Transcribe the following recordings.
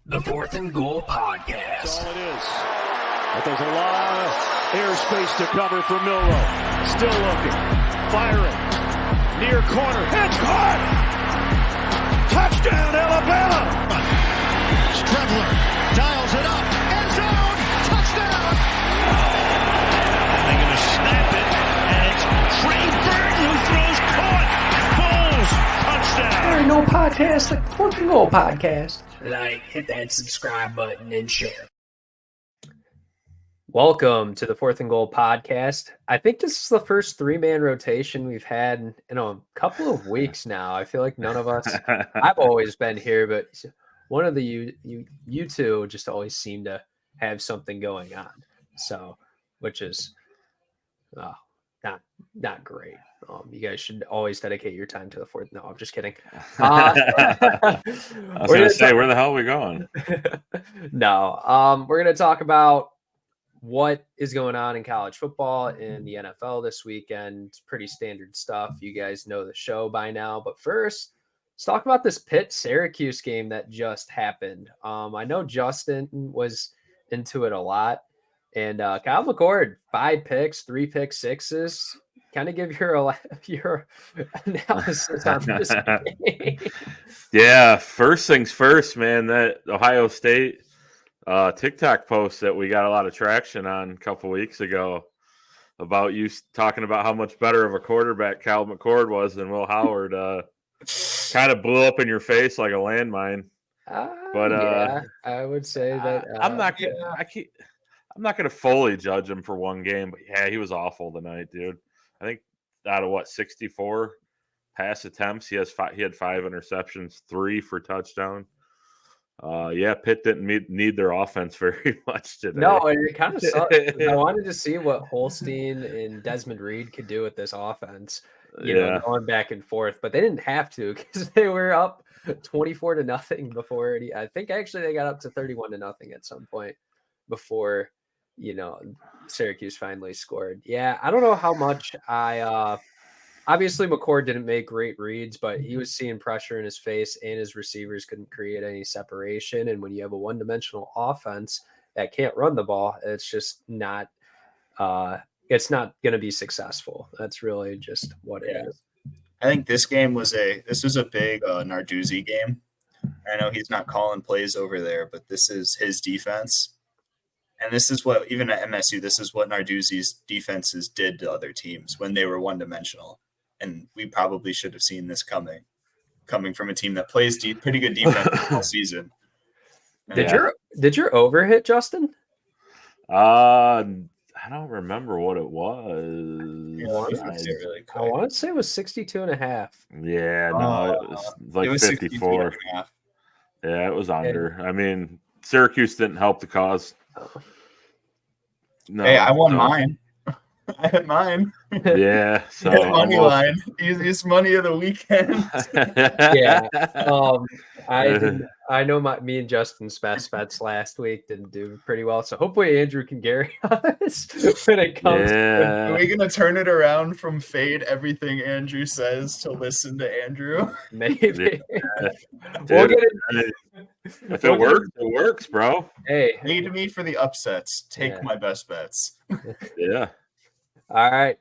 The Fourth and Goal Podcast. That's all it is. But there's a lot of airspace to cover for Milroe. Still looking. Firing. Near corner. It's caught! Touchdown, Alabama! Strebler dials it up. End zone! Touchdown! They're going to snap it. And it's Trey Burton who throws caught. Foles. Touchdown. There ain't no podcast like the Fourth and Goal Podcast. Like, hit that subscribe button and share. Welcome to the Fourth and Goal Podcast. I think this is the first three-man rotation we've had in a couple of weeks now. I feel like none of us, I've always been here, but one of the you two just always seem to have something going on. So, which is not great. You guys should always dedicate your time to the fourth. No, I'm just kidding. I was going to say, where the hell are we going? No, we're going to talk about what is going on in college football in the NFL this weekend. It's pretty standard stuff. You guys know the show by now. But first, let's talk about this Pitt-Syracuse game that just happened. I know Justin was into it a lot. And Kyle McCord, 5 picks, 3 pick sixes. Kind of give your analysis on this game. Yeah, first things first, man. That Ohio State TikTok post that we got a lot of traction on a couple weeks ago about you talking about how much better of a quarterback Kyle McCord was than Will Howard kind of blew up in your face like a landmine. But yeah, I would say that I'm not gonna fully judge him for one game, but yeah, he was awful tonight, dude. I think out of 64 pass attempts, he had 5 interceptions, 3 for touchdown. Pitt didn't need their offense very much today. No, it kind of sucked. I wanted to see what Holstein and Desmond Reed could do with this offense. You know, going back and forth, but they didn't have to because they were up 24-0 before. I think actually they got up to 31-0 at some point before, Syracuse finally scored. Yeah, I don't know how much obviously McCord didn't make great reads, but he was seeing pressure in his face and his receivers couldn't create any separation. And when you have a one-dimensional offense that can't run the ball, it's just not it's not going to be successful. That's really just what it is. I think this was a big Narduzzi game. I know he's not calling plays over there, but this is his defense. And this is what, even at MSU, this is what Narduzzi's defenses did to other teams when they were one-dimensional. And we probably should have seen this coming from a team that plays pretty good defense all season. Did your over hit, Justin? I don't remember what it was. I want to say it was 62.5. Yeah, no, it was like 54. Yeah, it was under. I mean, Syracuse didn't help the cause. No, hey, I won mine. I had mine. Yeah, so money line, easiest money of the weekend. Yeah, I know me and Justin's best bets last week didn't do pretty well, so hopefully Andrew can carry us when it comes. Yeah. Are we gonna turn it around from fade everything Andrew says to listen to Andrew? Maybe. Yeah. We'll get it. If it works, it works, bro. Hey, lead me for the upsets. Take my best bets. Yeah. All right.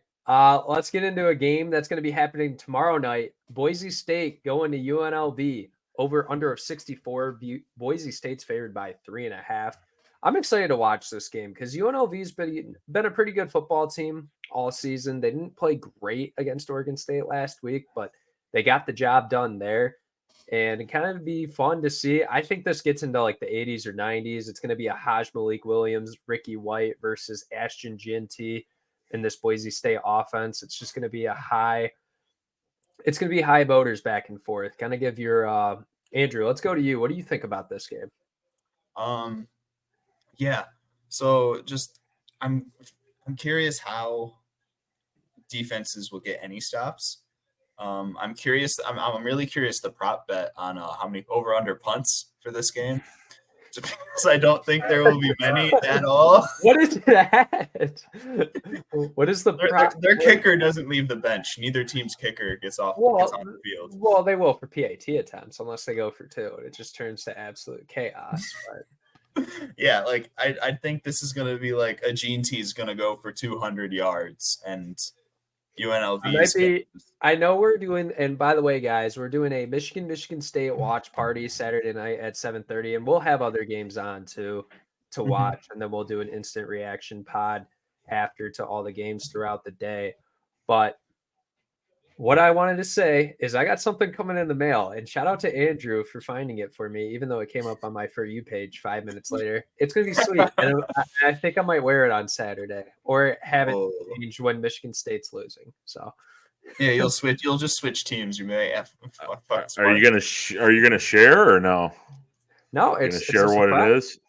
Let's get into a game that's going to be happening tomorrow night. Boise State going to UNLV. Over under of 64. Boise State's favored by 3.5. I'm excited to watch this game because UNLV's been a pretty good football team all season. They didn't play great against Oregon State last week, but they got the job done there. And it kind of be fun to see. I think this gets into like the 80s or 90s. It's going to be a Hajj Malik Williams, Ricky White versus Ashton Ginty in this Boise State offense. It's just going to be high voters back and forth. Kind of give your Andrew, let's go to you. What do you think about this game? Yeah. So just I'm curious how defenses will get any stops. I'm curious. I'm really curious the prop bet on how many over under punts for this game. because I don't think there will be many at all. What is that? What is the Their kicker doesn't leave the bench. Neither team's kicker gets on the field. Well, they will for PAT attempts unless they go for 2. It just turns to absolute chaos. But yeah, like I think this is going to be like a Gene T is going to go for 200 yards and UNLV. I know we're doing, and by the way, guys, we're doing a Michigan State watch party Saturday night at 7:30, and we'll have other games on too to watch, and then we'll do an instant reaction pod after to all the games throughout the day. But what I wanted to say is I got something coming in the mail, and shout out to Andrew for finding it for me, even though it came up on my For You page 5 minutes later. It's going to be sweet. And I think I might wear it on Saturday or have it changed when Michigan State's losing. So yeah, you'll switch. You'll just switch teams. You may have. Are you gonna share or no? No, it's share what it is.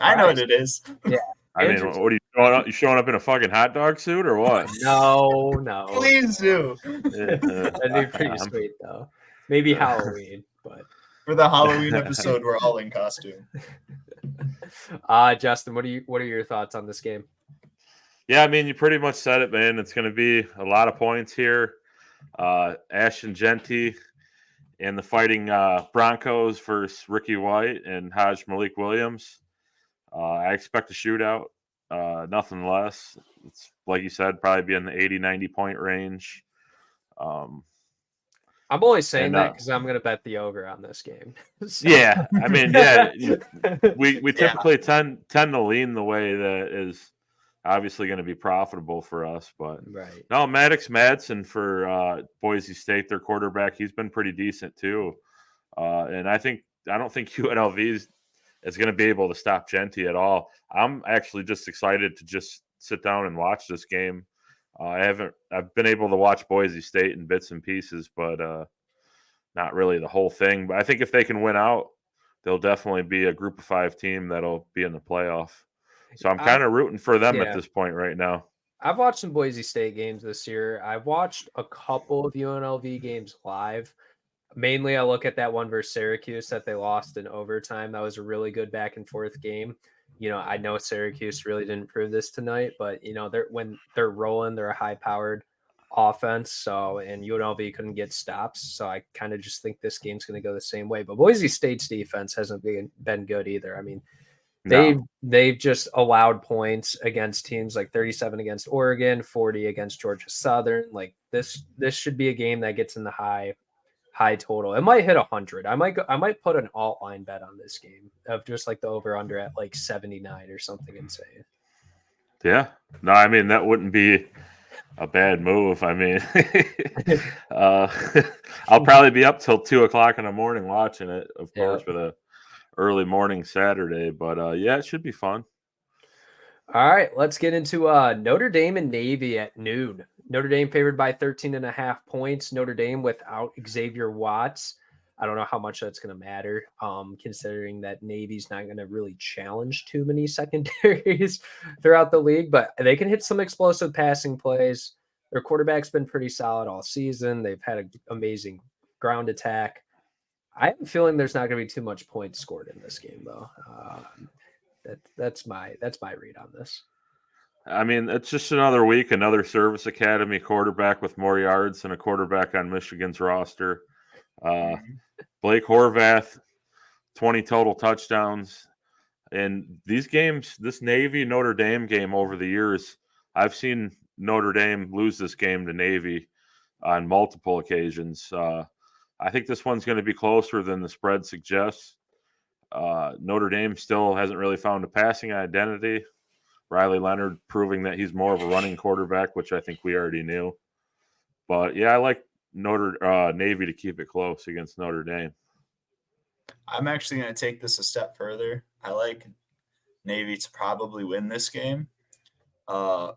I know what it is. Yeah. I mean, what are you showing up? You showing up in a fucking hot dog suit or what? No. Please do. That'd be pretty sweet though. Maybe Halloween, but for the Halloween episode, we're all in costume. Justin, what are your thoughts on this game? Yeah, I mean, you pretty much said it, man. It's going to be a lot of points here. Ashton Genty and the Fighting Broncos versus Ricky White and Hajj Malik Williams. I expect a shootout, nothing less. It's like you said, probably be in the 80, 90 point range. I'm only saying that because I'm going to bet the over on this game. So. Yeah, I mean, we typically tend to lean the way that is obviously going to be profitable for us. But right. No, Maddox Madsen for Boise State, their quarterback, he's been pretty decent too. And I don't think UNLV is going to be able to stop Genty at all. I'm actually just excited to just sit down and watch this game. I've been able to watch Boise State in bits and pieces, but not really the whole thing. But I think if they can win out, they'll definitely be a group of 5 team that'll be in the playoff. So I'm kind of rooting for them at this point right now. I've watched some Boise State games this year. I've watched a couple of UNLV games live. Mainly, I look at that one versus Syracuse that they lost in overtime. That was a really good back and forth game. I know Syracuse really didn't prove this tonight, but when they're rolling, they're a high-powered offense. So, and UNLV couldn't get stops. So I kind of just think this game's going to go the same way. But Boise State's defense hasn't been good either. I mean, they've just allowed points against teams like 37 against Oregon, 40 against Georgia Southern. Like this should be a game that gets in the high total. It might hit 100. I might put an alt line bet on this game of just like the over under at like 79 or something insane. Yeah. No, I mean, that wouldn't be a bad move. I mean, I'll probably be up till 2:00 in the morning watching it, of course, with a early morning Saturday, but it should be fun. All right, let's get into Notre Dame and Navy at noon. Notre Dame favored by 13.5 points. Notre Dame without Xavier Watts. I don't know how much that's going to matter, considering that Navy's not going to really challenge too many secondaries throughout the league, but they can hit some explosive passing plays. Their quarterback's been pretty solid all season. They've had an amazing ground attack. I have a feeling there's not going to be too much points scored in this game, though. That's my read on this. I mean, it's just another week, another Service Academy quarterback with more yards than a quarterback on Michigan's roster. Blake Horvath, 20 total touchdowns. And these games, this Navy Notre Dame game over the years, I've seen Notre Dame lose this game to Navy on multiple occasions. I think this one's going to be closer than the spread suggests. Notre Dame still hasn't really found a passing identity. Riley Leonard proving that he's more of a running quarterback, which I think we already knew. But, I like Navy to keep it close against Notre Dame. I'm actually going to take this a step further. I like Navy to probably win this game. Are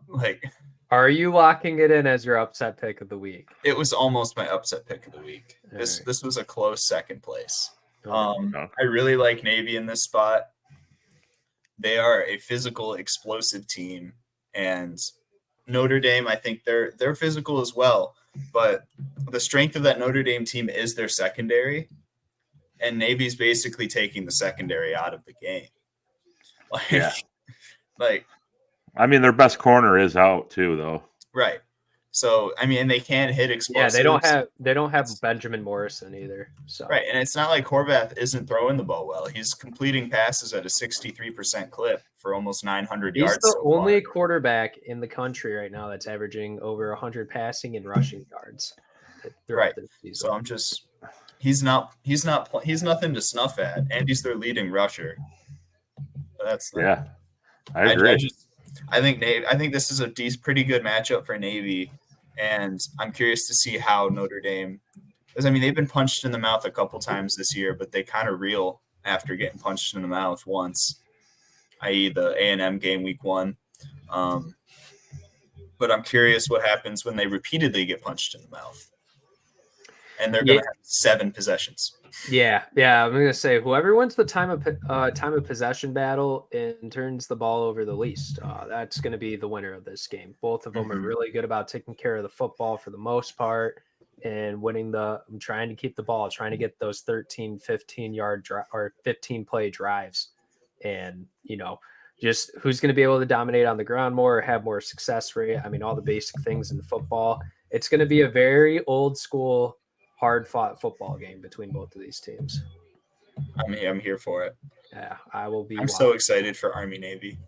you locking it in as your upset pick of the week? It was almost my upset pick of the week. This was a close second place. I really like Navy in this spot. They are a physical, explosive team, and Notre Dame, I think they're physical as well. But the strength of that Notre Dame team is their secondary, and Navy's basically taking the secondary out of the game. Yeah. Like, I mean, their best corner is out too, though. right. So I mean, they can hit explosives. Yeah, they don't have Benjamin Morrison either. So right, and it's not like Horvath isn't throwing the ball well. He's completing passes at a 63% clip for almost 900 yards. He's the so only far. quarterback in the country right now that's averaging over 100 passing and rushing yards. Right. So I'm just he's nothing to snuff at, and he's their leading rusher. But that's yeah. I agree. I think this is a pretty good matchup for Navy, and I'm curious to see how Notre Dame. Because I mean, they've been punched in the mouth a couple times this year, but they kind of reel after getting punched in the mouth once, i.e., the A&M game week 1. But I'm curious what happens when they repeatedly get punched in the mouth, and they're going to have 7 possessions. Yeah. I'm going to say whoever wins the time of possession battle and turns the ball over the least, that's going to be the winner of this game. Both of them are really good about taking care of the football for the most part and winning trying to keep the ball, trying to get those 13, 15-yard or 15-play drives, and just who's going to be able to dominate on the ground more or have more success rate. I mean, all the basic things in football. It's going to be a very old school, hard-fought football game between both of these teams. I'm here for it. Yeah, I will be. I'm so excited for Army Navy.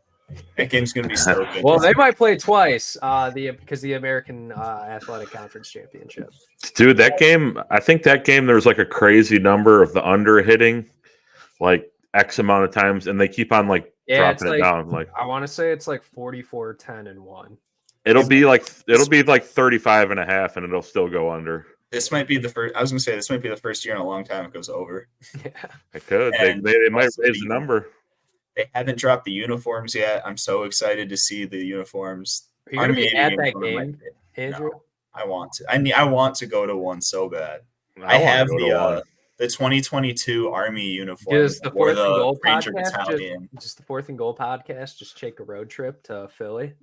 That game's going to be so good. Well, they might play twice because the American Athletic Conference Championship. Dude, that game, I think that game there was like a crazy number of the under hitting like X amount of times, and they keep on dropping it down. Like I want to say it's like 44, 10, and 1. It'll be like 35 and a half, and it'll still go under. This might be the first. I was going to say this might be the first year in a long time it goes over. Yeah, it could. They might raise the number. They haven't dropped the uniforms yet. I'm so excited to see the uniforms. Are you going to be at that game, Andrew? No, I want to. I want to go to one so bad. I have the 2022 Army uniform. Just the Fourth and Goal Ranger podcast. Battalion. Just the Fourth and Goal podcast. Just take a road trip to Philly.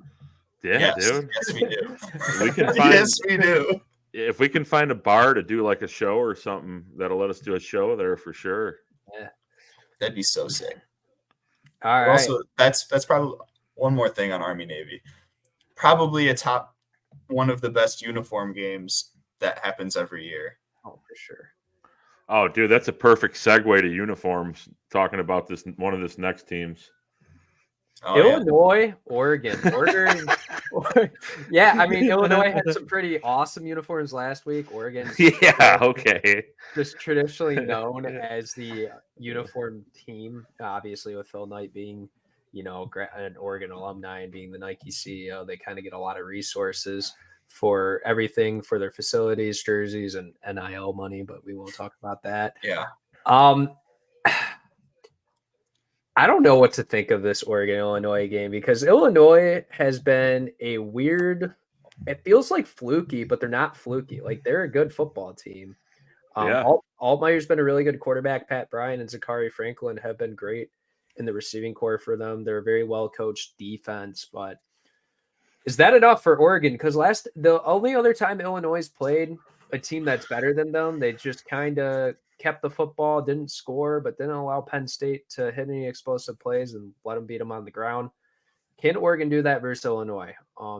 Yeah, dude. Yes, we do. We can find, yes, we do. If we can find a bar to do like a show or something, that'll let us do a show there for sure. Yeah, that'd be so sick. All right. Also, that's probably one more thing on Army Navy. Probably one of the best uniform games that happens every year. Oh, for sure. Oh, dude, that's a perfect segue to uniforms. Talking about one of this next teams. Oh, Illinois, Oregon. Yeah, I mean, Illinois had some pretty awesome uniforms last week. Oregon, yeah, okay. Just traditionally known as the uniform team, obviously with Phil Knight being, an Oregon alumni and being the Nike CEO, they kind of get a lot of resources for everything for their facilities, jerseys, and NIL money, but we won't talk about that. Yeah. I don't know what to think of this Oregon-Illinois game because Illinois has been a weird – it feels like fluky, but they're not fluky. Like, they're a good football team. Altmaier's been a really good quarterback. Pat Bryan and Zachary Franklin have been great in the receiving corps for them. They're a very well-coached defense, but is that enough for Oregon? Because the only other time Illinois played a team that's better than them, they just kind of – kept the football, didn't score, but didn't allow Penn State to hit any explosive plays and let them beat them on the ground. Can Oregon do that versus Illinois?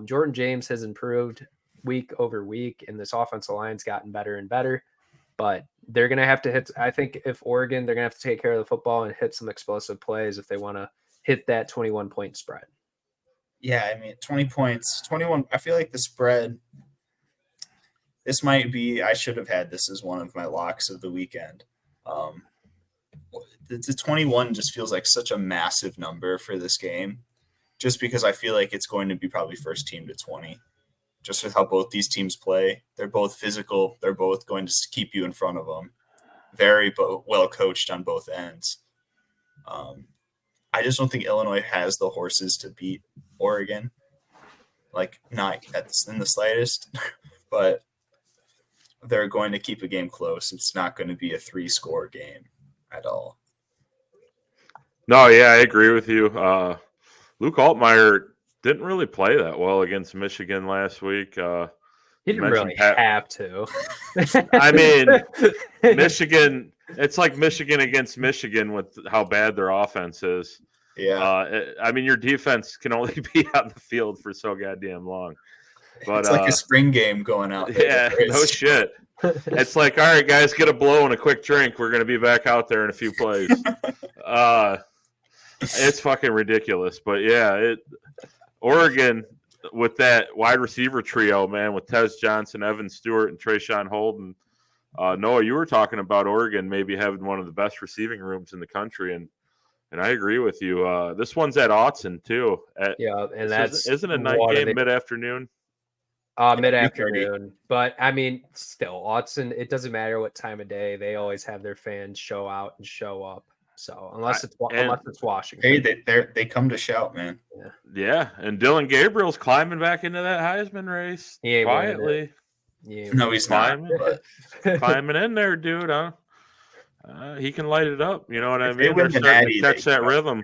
Jordan James has improved week over week, and this offensive line's gotten better and better, but they're going to have to hit. I think if Oregon, they're going to have to take care of the football and hit some explosive plays if they want to hit that 21-point spread. Yeah, I mean, 20 points, 21. I feel like the spread – this might be – I should have had this as one of my locks of the weekend. The 21 just feels like such a massive number for this game just because I feel like it's going to be probably first team to 20 just with how both these teams play. They're both physical. They're both going to keep you in front of them. Very well coached on both ends. I just don't think Illinois has the horses to beat Oregon. Like, not in the slightest, but – they're going to keep a game close. It's not going to be a 3-score game at all. No, yeah, I agree with you. Luke Altmaier didn't really play that well against Michigan last week. He didn't really have to. I mean, Michigan, it's like Michigan against Michigan with how bad their offense is. Yeah. I mean, your defense can only be on the field for so goddamn long. But it's like a spring game going out there. Yeah, no shit. It's like, all right, guys, get a blow and a quick drink. We're going to be back out there in a few plays. It's fucking ridiculous. But, yeah, Oregon with that wide receiver trio, man, with Tez Johnson, Evan Stewart, and Trayshawn Holden. Noah, you were talking about Oregon maybe having one of the best receiving rooms in the country, and I agree with you. This one's at Autzen, too. And that's isn't a night game mid-afternoon? Mid-afternoon, but I mean, still, Autzen. It doesn't matter what time of day; they always have their fans show out and show up. So unless it's Washington, hey, they come to shout, man. Yeah, and Dylan Gabriel's climbing back into that Heisman race quietly. No, he's climbing, not. But climbing in there, dude. Huh? He can light it up. You know what I mean? They're starting to catch that rhythm.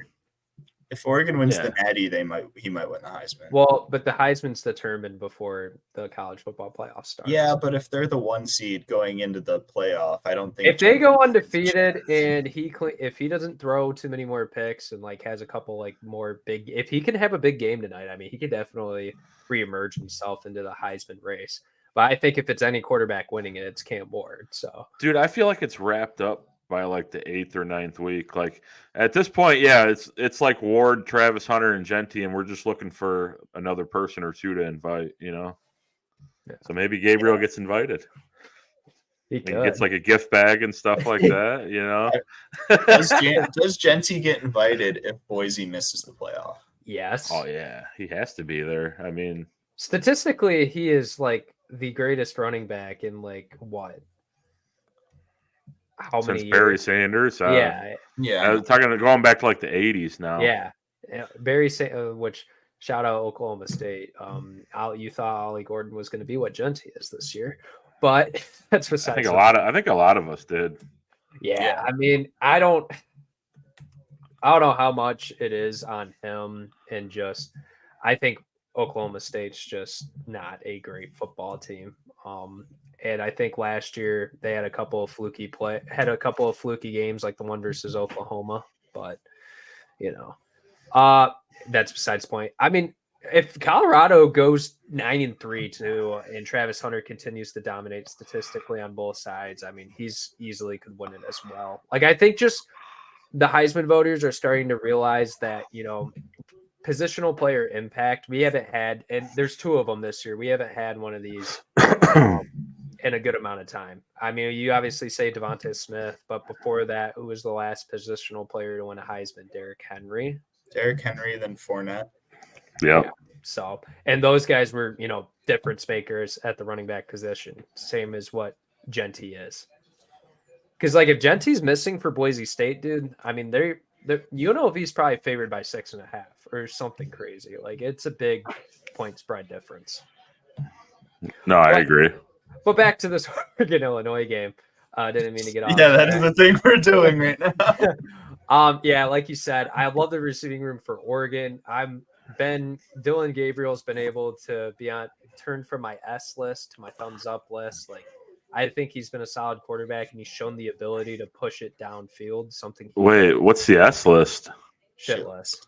If Oregon wins the Natty, he might win the Heisman. Well, but the Heisman's determined before the college football playoff starts. Yeah, but if they're the 1 seed going into the playoff, I don't think if they go undefeated and if he doesn't throw too many more picks and like has a couple like more big, if he can have a big game tonight, I mean, he could definitely reemerge himself into the Heisman race. But I think if it's any quarterback winning it, it's Cam Ward. So, dude, I feel like it's wrapped up by like the 8th or 9th week. Like at this point, yeah, it's like Ward, Travis Hunter, and Genty, and we're just looking for another person or two to invite, you know. Yeah. So maybe Gabriel gets invited. He gets like a gift bag and stuff like that, you know. Does Genty get invited if Boise misses the playoff? Yes. Oh yeah, he has to be there. I mean, statistically, he is like the greatest running back in like what? How since many Barry years? Sanders? Yeah. I was going back to like the 80s now. Yeah, Barry Sanders. Which shout out Oklahoma State. You thought Ollie Gordon was going to be what Genty is this year, but that's besides. I think a lot of us did. Yeah, I mean, I don't know how much it is on him, and just I think Oklahoma State's just not a great football team. And I think last year they had a couple of fluky games like the one versus Oklahoma, but you know, that's besides the point. I mean, if Colorado goes 9-3 too, and Travis Hunter continues to dominate statistically on both sides, I mean, he's easily could win it as well. Like, I think just the Heisman voters are starting to realize that, you know, positional player impact, we haven't had, and there's 2 of them this year. We haven't had one of these in a good amount of time. I mean, you obviously say Devontae Smith, but before that, who was the last positional player to win a Heisman? Derrick Henry, then Fournette. Yeah. So, and those guys were, you know, difference makers at the running back position, same as what Genty is. Because, like, if Genty's missing for Boise State, dude, I mean, they're you know, if he's probably favored by 6.5 or something crazy. Like, it's a big point spread difference. No, I agree. But back to this Oregon Illinois game. Didn't mean to get off. Yeah, that is the thing we're doing right now. Yeah, like you said, I love the receiving room for Oregon. Dylan Gabriel's been able to turn from my S list to my thumbs up list. Like, I think he's been a solid quarterback, and he's shown the ability to push it downfield. Wait, what's the S list? Shit list.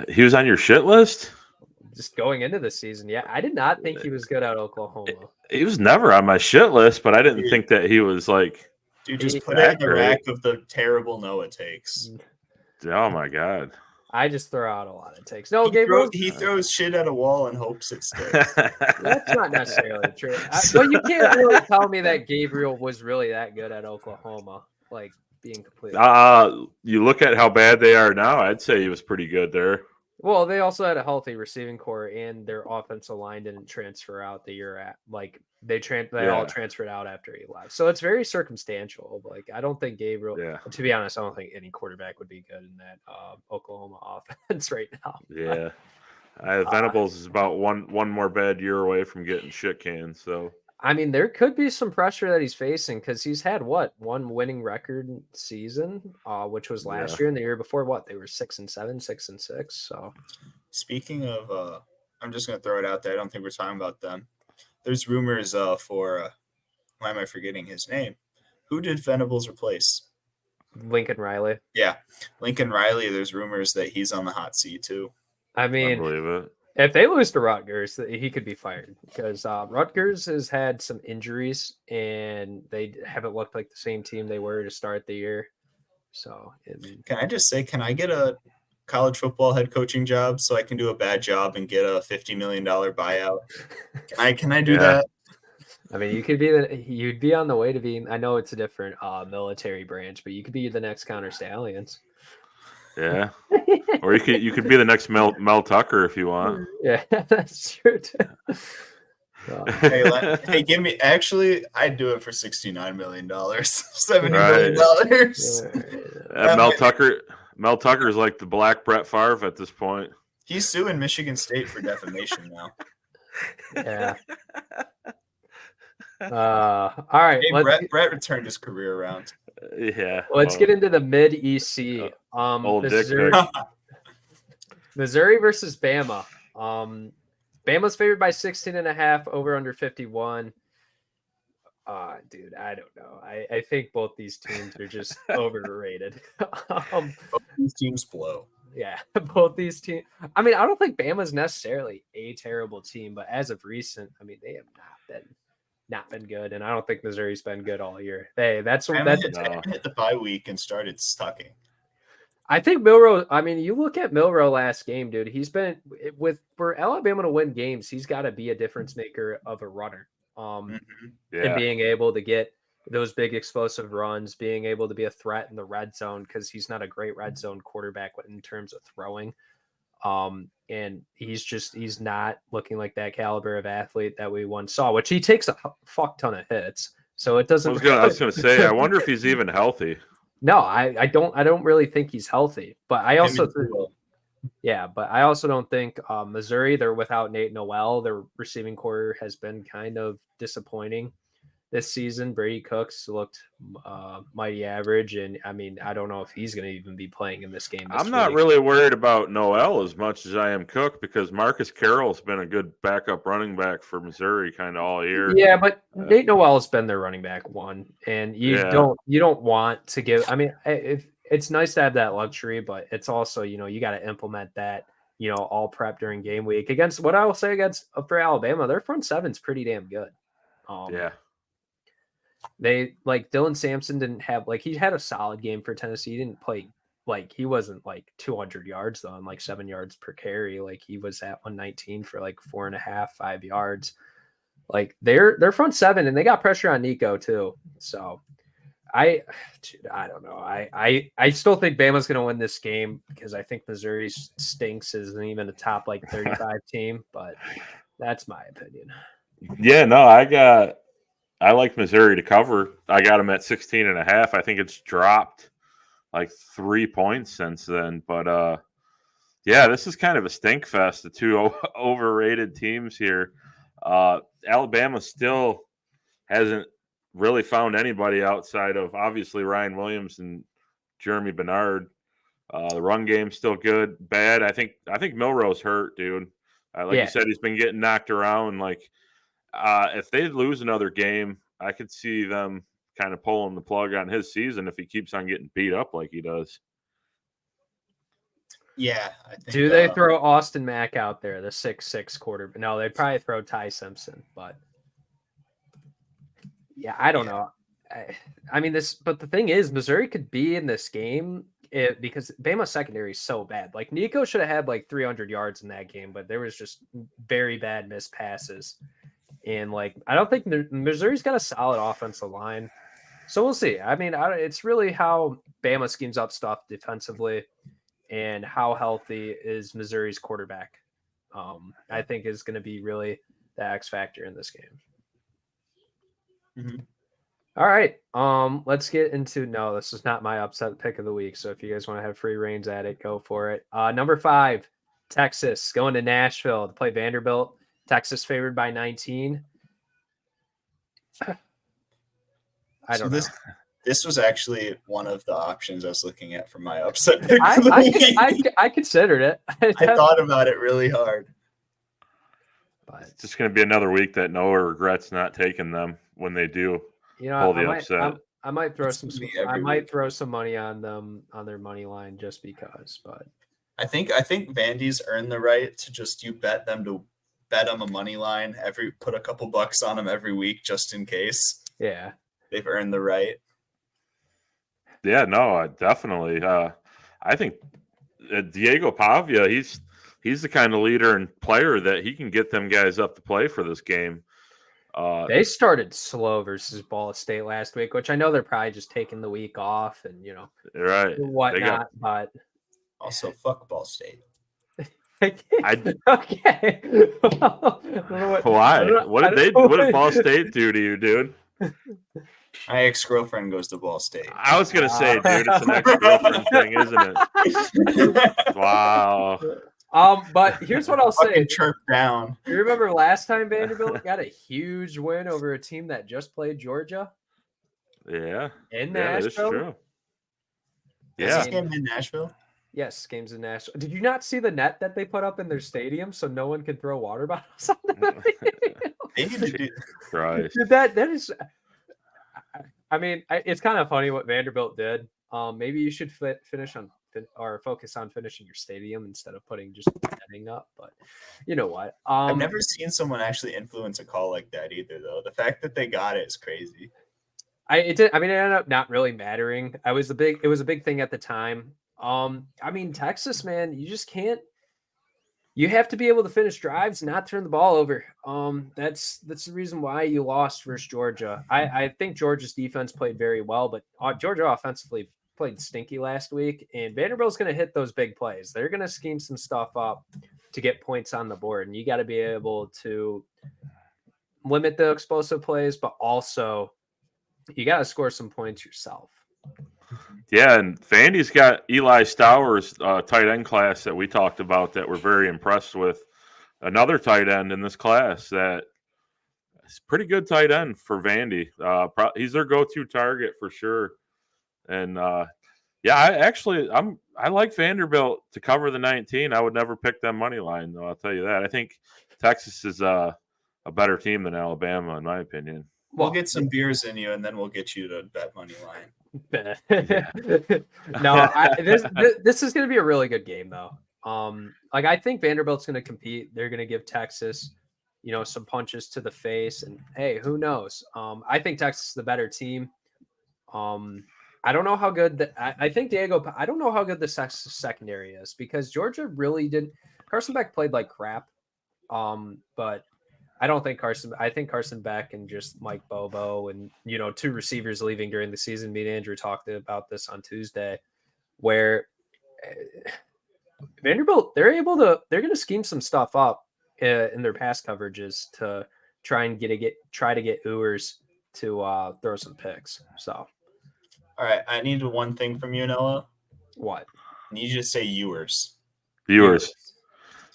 He was on your shit list? Just going into the season, yeah. I did not think he was good at Oklahoma. He was never on my shit list, but I didn't think that he was like. Dude, just put it in the rack of the terrible Noah takes. Oh my god. I just throw out a lot of takes. No, he throws shit at a wall and hopes it sticks. That's not necessarily true. But you can't really tell me that Gabriel was really that good at Oklahoma, like being completely. You look at how bad they are now. I'd say he was pretty good there. Well, they also had a healthy receiving core, and their offensive line didn't transfer out the year at. Like they all transferred out after he left. So it's very circumstantial. Like, I don't think Gabriel. Yeah. To be honest, I don't think any quarterback would be good in that Oklahoma offense right now. Yeah, Venables is about one more bad year away from getting shit canned. So. I mean, there could be some pressure that he's facing because he's had one winning record season, which was last year, and the year before, they were 6-7, 6-6. So, speaking of, I'm just going to throw it out there. I don't think we're talking about them. There's rumors for why am I forgetting his name? Who did Venables replace? Lincoln Riley. Yeah, Lincoln Riley. There's rumors that he's on the hot seat too. I I mean, believe it. if they lose to Rutgers, he could be fired because Rutgers has had some injuries and they haven't looked like the same team they were to start the year. So, Can I just say, can I get a college football head coaching job so I can do a bad job and get a $50 million buyout? Can I do that? I mean, you'd be on the way to being. I know it's a different military branch, but you could be the next Counter Stallions. Yeah. Or you could be the next Mel Tucker if you want. Yeah, that's true too. Hey, give me. Actually, I'd do it for $69 million, $70 million. Mel Tucker's like the black Brett Favre at this point. He's suing Michigan State for defamation now. Yeah. All right. Hey, Brett returned his career around. Yeah. Let's get into the mid EC. Missouri versus Bama. Bama's favored by 16.5, over under 51. Dude, I don't know. I think both these teams are just overrated. Both these teams blow. Yeah, both these teams. I mean, I don't think Bama's necessarily a terrible team, but as of recent, I mean, they have not been good, and I don't think Missouri's been good all year. Hey, that's hit the bye week and started sucking. I think Milroe. I mean, you look at Milroe last game, dude. He's been for Alabama to win games. He's got to be a difference maker of a runner. And being able to get those big explosive runs, being able to be a threat in the red zone because he's not a great red zone quarterback in terms of throwing. And he's not looking like that caliber of athlete that we once saw, which he takes a fuck ton of hits. So it doesn't. I was going to say, I wonder if he's even healthy. No, I don't really think he's healthy, but I also don't think Missouri, they're without Nate Noel. Their receiving core has been kind of disappointing this season. Brady Cooks looked mighty average, and I mean, I don't know if he's going to even be playing in this game. I'm not really worried about Noel as much as I am Cook because Marcus Carroll's been a good backup running back for Missouri kind of all year. Yeah, but Nate Noel's been their running back one, and you don't want to give. I mean, it's nice to have that luxury, but it's also you got to implement that all prep during game week against what I will say for Alabama. Their front seven's pretty damn good. They Dylan Sampson didn't have he had a solid game for Tennessee. He didn't play he wasn't 200 yards though, and 7 yards per carry. He was at 119 for 4.5, 5 yards. They're front seven, and they got pressure on Nico too. So I don't know. I still think Bama's going to win this game because I think Missouri stinks isn't even a top 35 team, but that's my opinion. Yeah, no, I like Missouri to cover. I got them at 16.5. I think it's dropped 3 points since then. But, yeah, this is kind of a stink fest, the two overrated teams here. Alabama still hasn't really found anybody outside of, obviously, Ryan Williams and Jeremy Bernard. The run game's still good. Bad. I think Milroe's hurt, dude. You said, he's been getting knocked around. If they lose another game, I could see them kind of pulling the plug on his season if he keeps on getting beat up like he does. Yeah. I think, do they throw Austin Mack out there, the 6'6" quarterback? No, they'd probably throw Ty Simpson, but yeah, I don't know. I mean, but the thing is, Missouri could be in this game because Bama's secondary is so bad. Nico should have had 300 yards in that game, but there was just very bad missed passes. And I don't think Missouri's got a solid offensive line. So we'll see. I mean, it's really how Bama schemes up stuff defensively and how healthy is Missouri's quarterback. I think is going to be really the X factor in this game. Mm-hmm. All right. Let's get into, no, this is not my upset pick of the week. So if you guys want to have free reigns at it, go for it. Number 5, Texas going to Nashville to play Vanderbilt. Texas favored by 19. I don't know. This was actually one of the options I was looking at for my upset pick. I considered it. I thought about it really hard. But it's just going to be another week that Noah regrets not taking them when they do pull the upset. I might throw It's some. gonna be I every might week. throw some money on them on their money line just because. But I think Vandy's earned the right to just bet them a money line put a couple bucks on them every week just in case. yeah, They've earned the right. Yeah, no, definitely. I think Diego Pavia, he's the kind of leader and player that he can get them guys up to play for this game. they started slow versus Ball State last week, which I know they're probably just taking the week off and Right, whatnot. But Also, fuck Ball State. okay. Why? What did Ball State do to you, dude? My ex-girlfriend goes to Ball State. I was gonna say, dude, it's an ex-girlfriend thing, isn't it? Wow. But here's what I'll say. Fucking chirp down. You remember last time Vanderbilt got a huge win over a team that just played Georgia? Yeah. In that is Nashville? true. Is Yeah. this game in Nashville? Yes, games in Nashville. Did you not see the net that they put up in their stadium so no one can throw water bottles on the field? They need to do. Christ. Dude, that is. I mean, it's kind of funny what Vanderbilt did. Maybe you should finish on or focus on finishing your stadium instead of putting just netting up. But you know what? I've never seen someone actually influence a call like that either, though. The fact that they got it is crazy. It ended up not really mattering. It was a big thing at the time. I mean, Texas, man, you just can't. You have to be able to finish drives, not turn the ball over. That's the reason why you lost versus Georgia. I think Georgia's defense played very well, but Georgia offensively played stinky last week, and Vanderbilt's going to hit those big plays. They're going to scheme some stuff up to get points on the board, and you got to be able to limit the explosive plays, but also you got to score some points yourself. Yeah, and Vandy's got Eli Stowers, tight end class that we talked about that we're very impressed with. Another tight end in this class that is pretty good tight end for Vandy. He's their go-to target for sure. And I like Vanderbilt to cover the 19. I would never pick them money line, though. I'll tell you that. I think Texas is a better team than Alabama, in my opinion. We'll get some beers in you, and then we'll get you to bet money line. No, this is going to be a really good game, though. I think Vanderbilt's going to compete. They're going to give Texas, some punches to the face, and hey, who knows? I think Texas is the better team. I don't know how good I think I don't know how good the Texas secondary is because Georgia really didn't. Carson Beck played like crap, but I don't think I think Carson Beck and just Mike Bobo and, two receivers leaving during the season. Me and Andrew talked about this on Tuesday where Vanderbilt, they're going to scheme some stuff up in their pass coverages to try to get Ewers to throw some picks. So, all right. I need one thing from you, Noah. What? I need you to say Ewers. Viewers.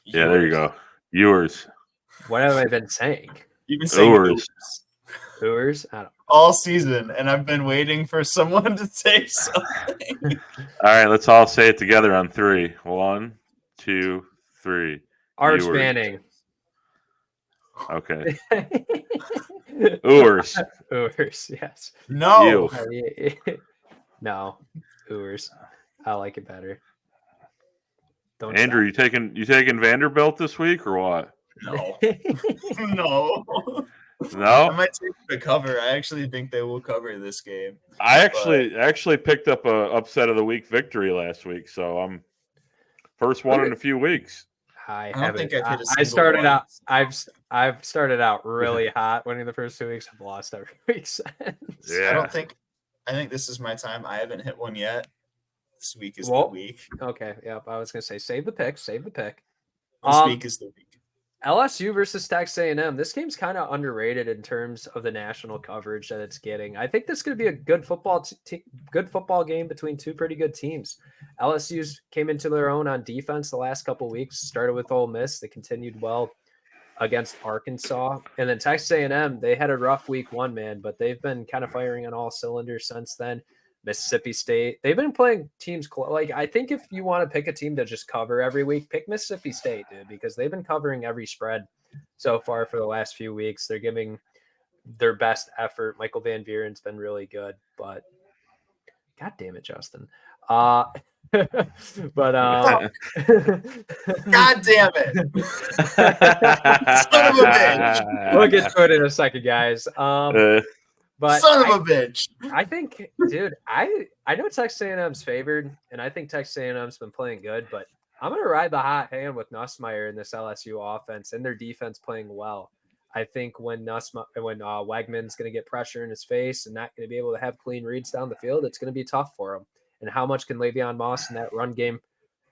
Yeah, there you go. Viewers. What have I been saying? You've been saying Ewers. Ewers? I don't know. All season, and I've been waiting for someone to say something. All right, let's all say it together on 3. 1, 2, 3. Arch Ewers. Manning. Okay. Ewers. Ewers, yes. No. No. Ewers. I like it better. Don't Andrew, you taking Vanderbilt this week or what? No. No. No? I might take the cover. I actually think they will cover this game. I actually picked up a upset of the week victory last week, so I'm first one in a few weeks. I don't think I've hit a I started one. out. I've started out really hot winning the first 2 weeks. I've lost every week since. Yeah. I think this is my time. I haven't hit one yet. This week is the week. Okay. Yep. I was gonna say save the pick. This week is the week. LSU versus Texas A&M. This game's kind of underrated in terms of the national coverage that it's getting. I think this is going to be a good football game between two pretty good teams. LSU's came into their own on defense the last couple of weeks. Started with Ole Miss. They continued well against Arkansas. And then Texas A&M, they had a rough week 1, man, but they've been kind of firing on all cylinders since then. Mississippi State, they've been playing teams I think if you want to pick a team to just cover every week, pick Mississippi State, dude, because they've been covering every spread so far for the last few weeks. They're giving their best effort. Michael Van Buren's been really good, but God damn it, Justin. But God damn it. Son of a bitch. We'll get to it in a second, guys. But Son of a bitch. I think, dude, I know Texas A&M's favored, and I think Texas A&M's been playing good, but I'm going to ride the hot hand with Nussmeier in this LSU offense and their defense playing well. I think when Wegman's going to get pressure in his face and not going to be able to have clean reads down the field, it's going to be tough for him. And how much can Le'Veon Moss in that run game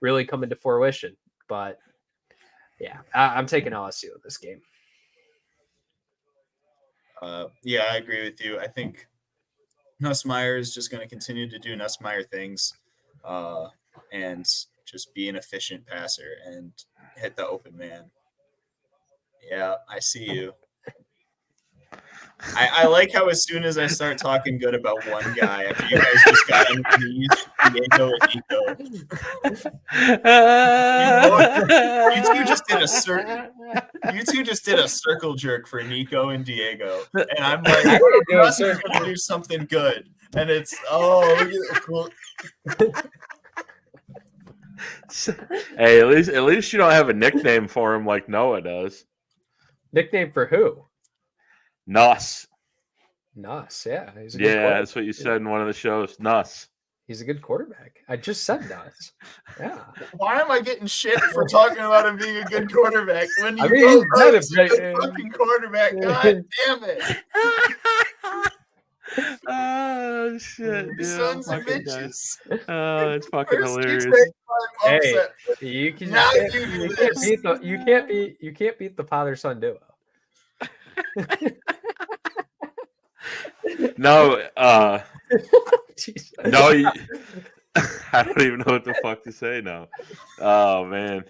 really come into fruition? But yeah, I'm taking LSU in this game. Yeah, I agree with you. I think Nussmeier is just going to continue to do Nussmeier things and just be an efficient passer and hit the open man. Yeah, I see you. I like how as soon as I start talking good about one guy, after you guys just got on the knees, Diego and Nico. You two just did a circle jerk for Nico and Diego, and I'm like, Russ is going to do something good, and it's cool. Hey, at least you don't have a nickname for him like Noah does. Nickname for who? Nuss. Nuss, yeah. He's a good quarterback. That's what you said in one of the shows. Nuss. He's a good quarterback. I just said Nuss. Yeah. Why am I getting shit for talking about him being a good quarterback when you he's a good fucking quarterback? God damn it. Oh shit! Sons of bitches. Oh, it's fucking hilarious. Hey, you can't beat the father-son duo. No, Jesus. no, I don't even know what the fuck to say now. Oh man,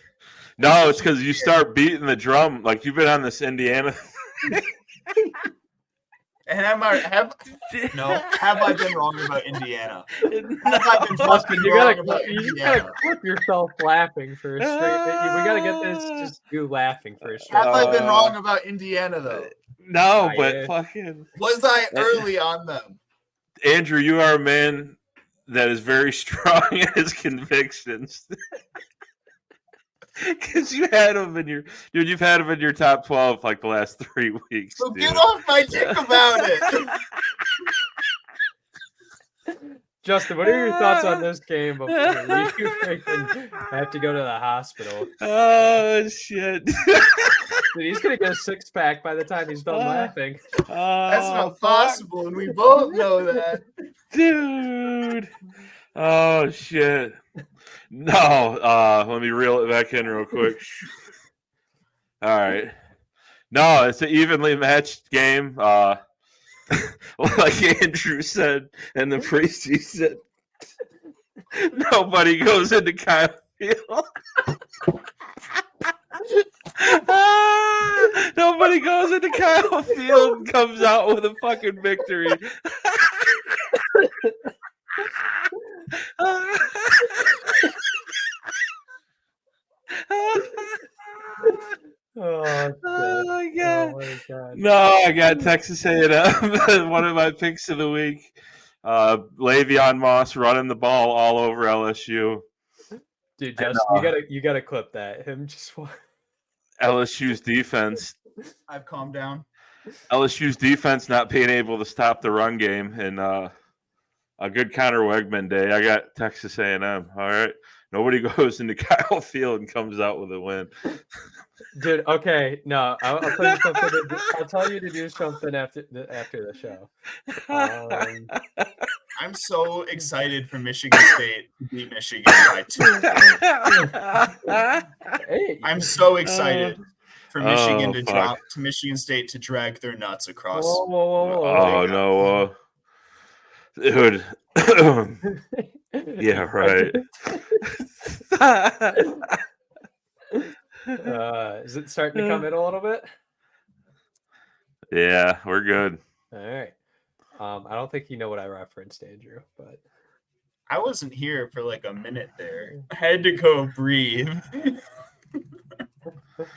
no, it's because you start beating the drum like you've been on this Indiana. And have I been wrong about Indiana? You gotta clip yourself laughing for a straight. We gotta get this just you laughing for a straight. Have I been wrong about Indiana though? No, but fucking was I early on them? Andrew, you are a man that is very strong in his convictions. Because you had him in you've had him in your top 12 like the last 3 weeks. So get off my dick about it. Justin, what are your thoughts on this game before you have to go to the hospital? Oh shit! Dude, he's gonna get a 6-pack by the time he's done laughing. That's not possible, and we both know that, dude. Oh shit! No, let me reel it back in real quick. All right. No, it's an evenly matched game. Like Andrew said in the preseason, nobody goes into Kyle Field. Nobody goes into Kyle Field and comes out with a fucking victory. Oh my god! Oh my god! No, I got Texas A&M. One of my picks of the week. Le'Veon Moss running the ball all over LSU. Dude, Justin, you gotta clip that. Him just LSU's defense. I've calmed down. LSU's defense not being able to stop the run game, and a good Connor Wegman day. I got Texas A&M. All right, nobody goes into Kyle Field and comes out with a win. Dude, okay, no, I'll tell you something. I'll tell you to do something after the show. I'm so excited for Michigan State to beat Michigan by 2. Hey. I'm so excited for Michigan to Michigan State to drag their nuts across. Whoa. No, dude. Yeah, right. Is it starting to come in a little bit? Yeah, we're good. All right. I don't think you know what I referenced, Andrew, but I wasn't here for like a minute there. I had to go breathe.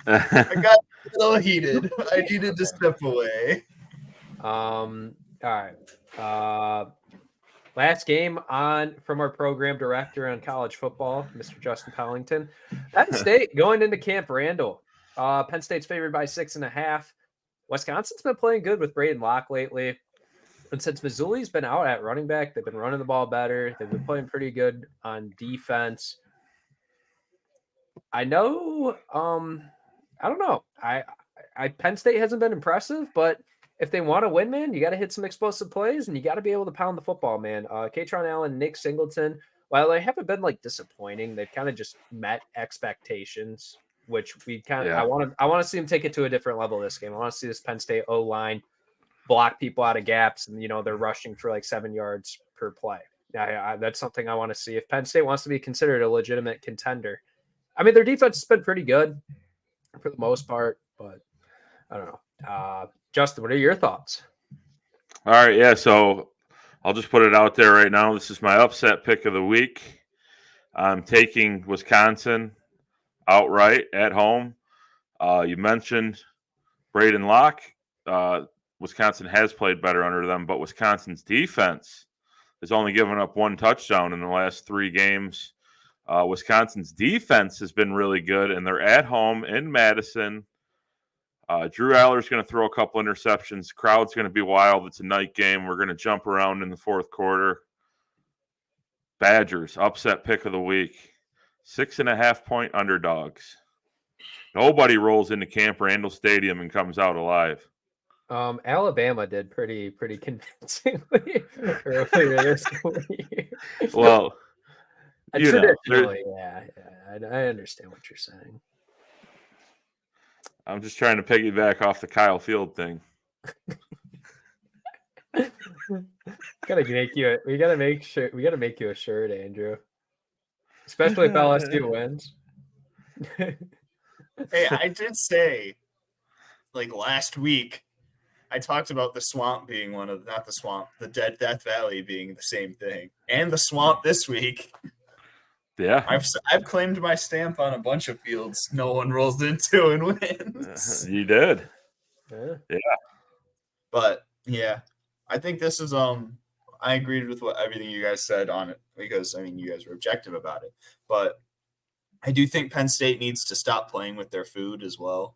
I got a little heated. I needed to step away. All right. Last game from our program director on college football, Mr. Justin Pollington. Penn State going into Camp Randall. Penn State's favored by 6.5. Wisconsin's been playing good with Braden Locke lately. And since Missoula's been out at running back, they've been running the ball better. They've been playing pretty good on defense. I know. I don't know. Penn State hasn't been impressive, but if they want to win, man, you got to hit some explosive plays and you got to be able to pound the football, man. Katron Allen, Nick Singleton, while they haven't been like disappointing, they've kind of just met expectations, which we kind of. Yeah. I want to see them take it to a different level this game. I want to see this Penn State O line block people out of gaps, and they're rushing for like 7 yards per play. That's something I want to see if Penn State wants to be considered a legitimate contender. I mean, their defense has been pretty good for the most part, but I don't know. Justin, what are your thoughts? All right, yeah, so I'll just put it out there right now. This is my upset pick of the week. I'm taking Wisconsin outright at home. You mentioned Braden Locke. Wisconsin has played better under them, but Wisconsin's defense has only given up 1 touchdown in the last 3 games. Wisconsin's defense has been really good, and they're at home in Madison. Drew Aller's going to throw a couple interceptions. Crowd's going to be wild. It's a night game. We're going to jump around in the 4th quarter. Badgers, upset pick of the week. 6.5-point underdogs. Nobody rolls into Camp Randall Stadium and comes out alive. Alabama did pretty convincingly earlier this week. Well, traditionally, yeah, I understand what you're saying. I'm just trying to piggyback off the Kyle Field thing. We gotta make you a shirt, Andrew. Especially if LSU wins. Hey, I did say, like last week, I talked about the swamp being the Dead Death Valley being the same thing, and the swamp this week. Yeah, I've claimed my stamp on a bunch of fields no one rolls into and wins. You did. Yeah. But yeah, I think this is I agreed with everything you guys said on it because you guys were objective about it. But I do think Penn State needs to stop playing with their food as well.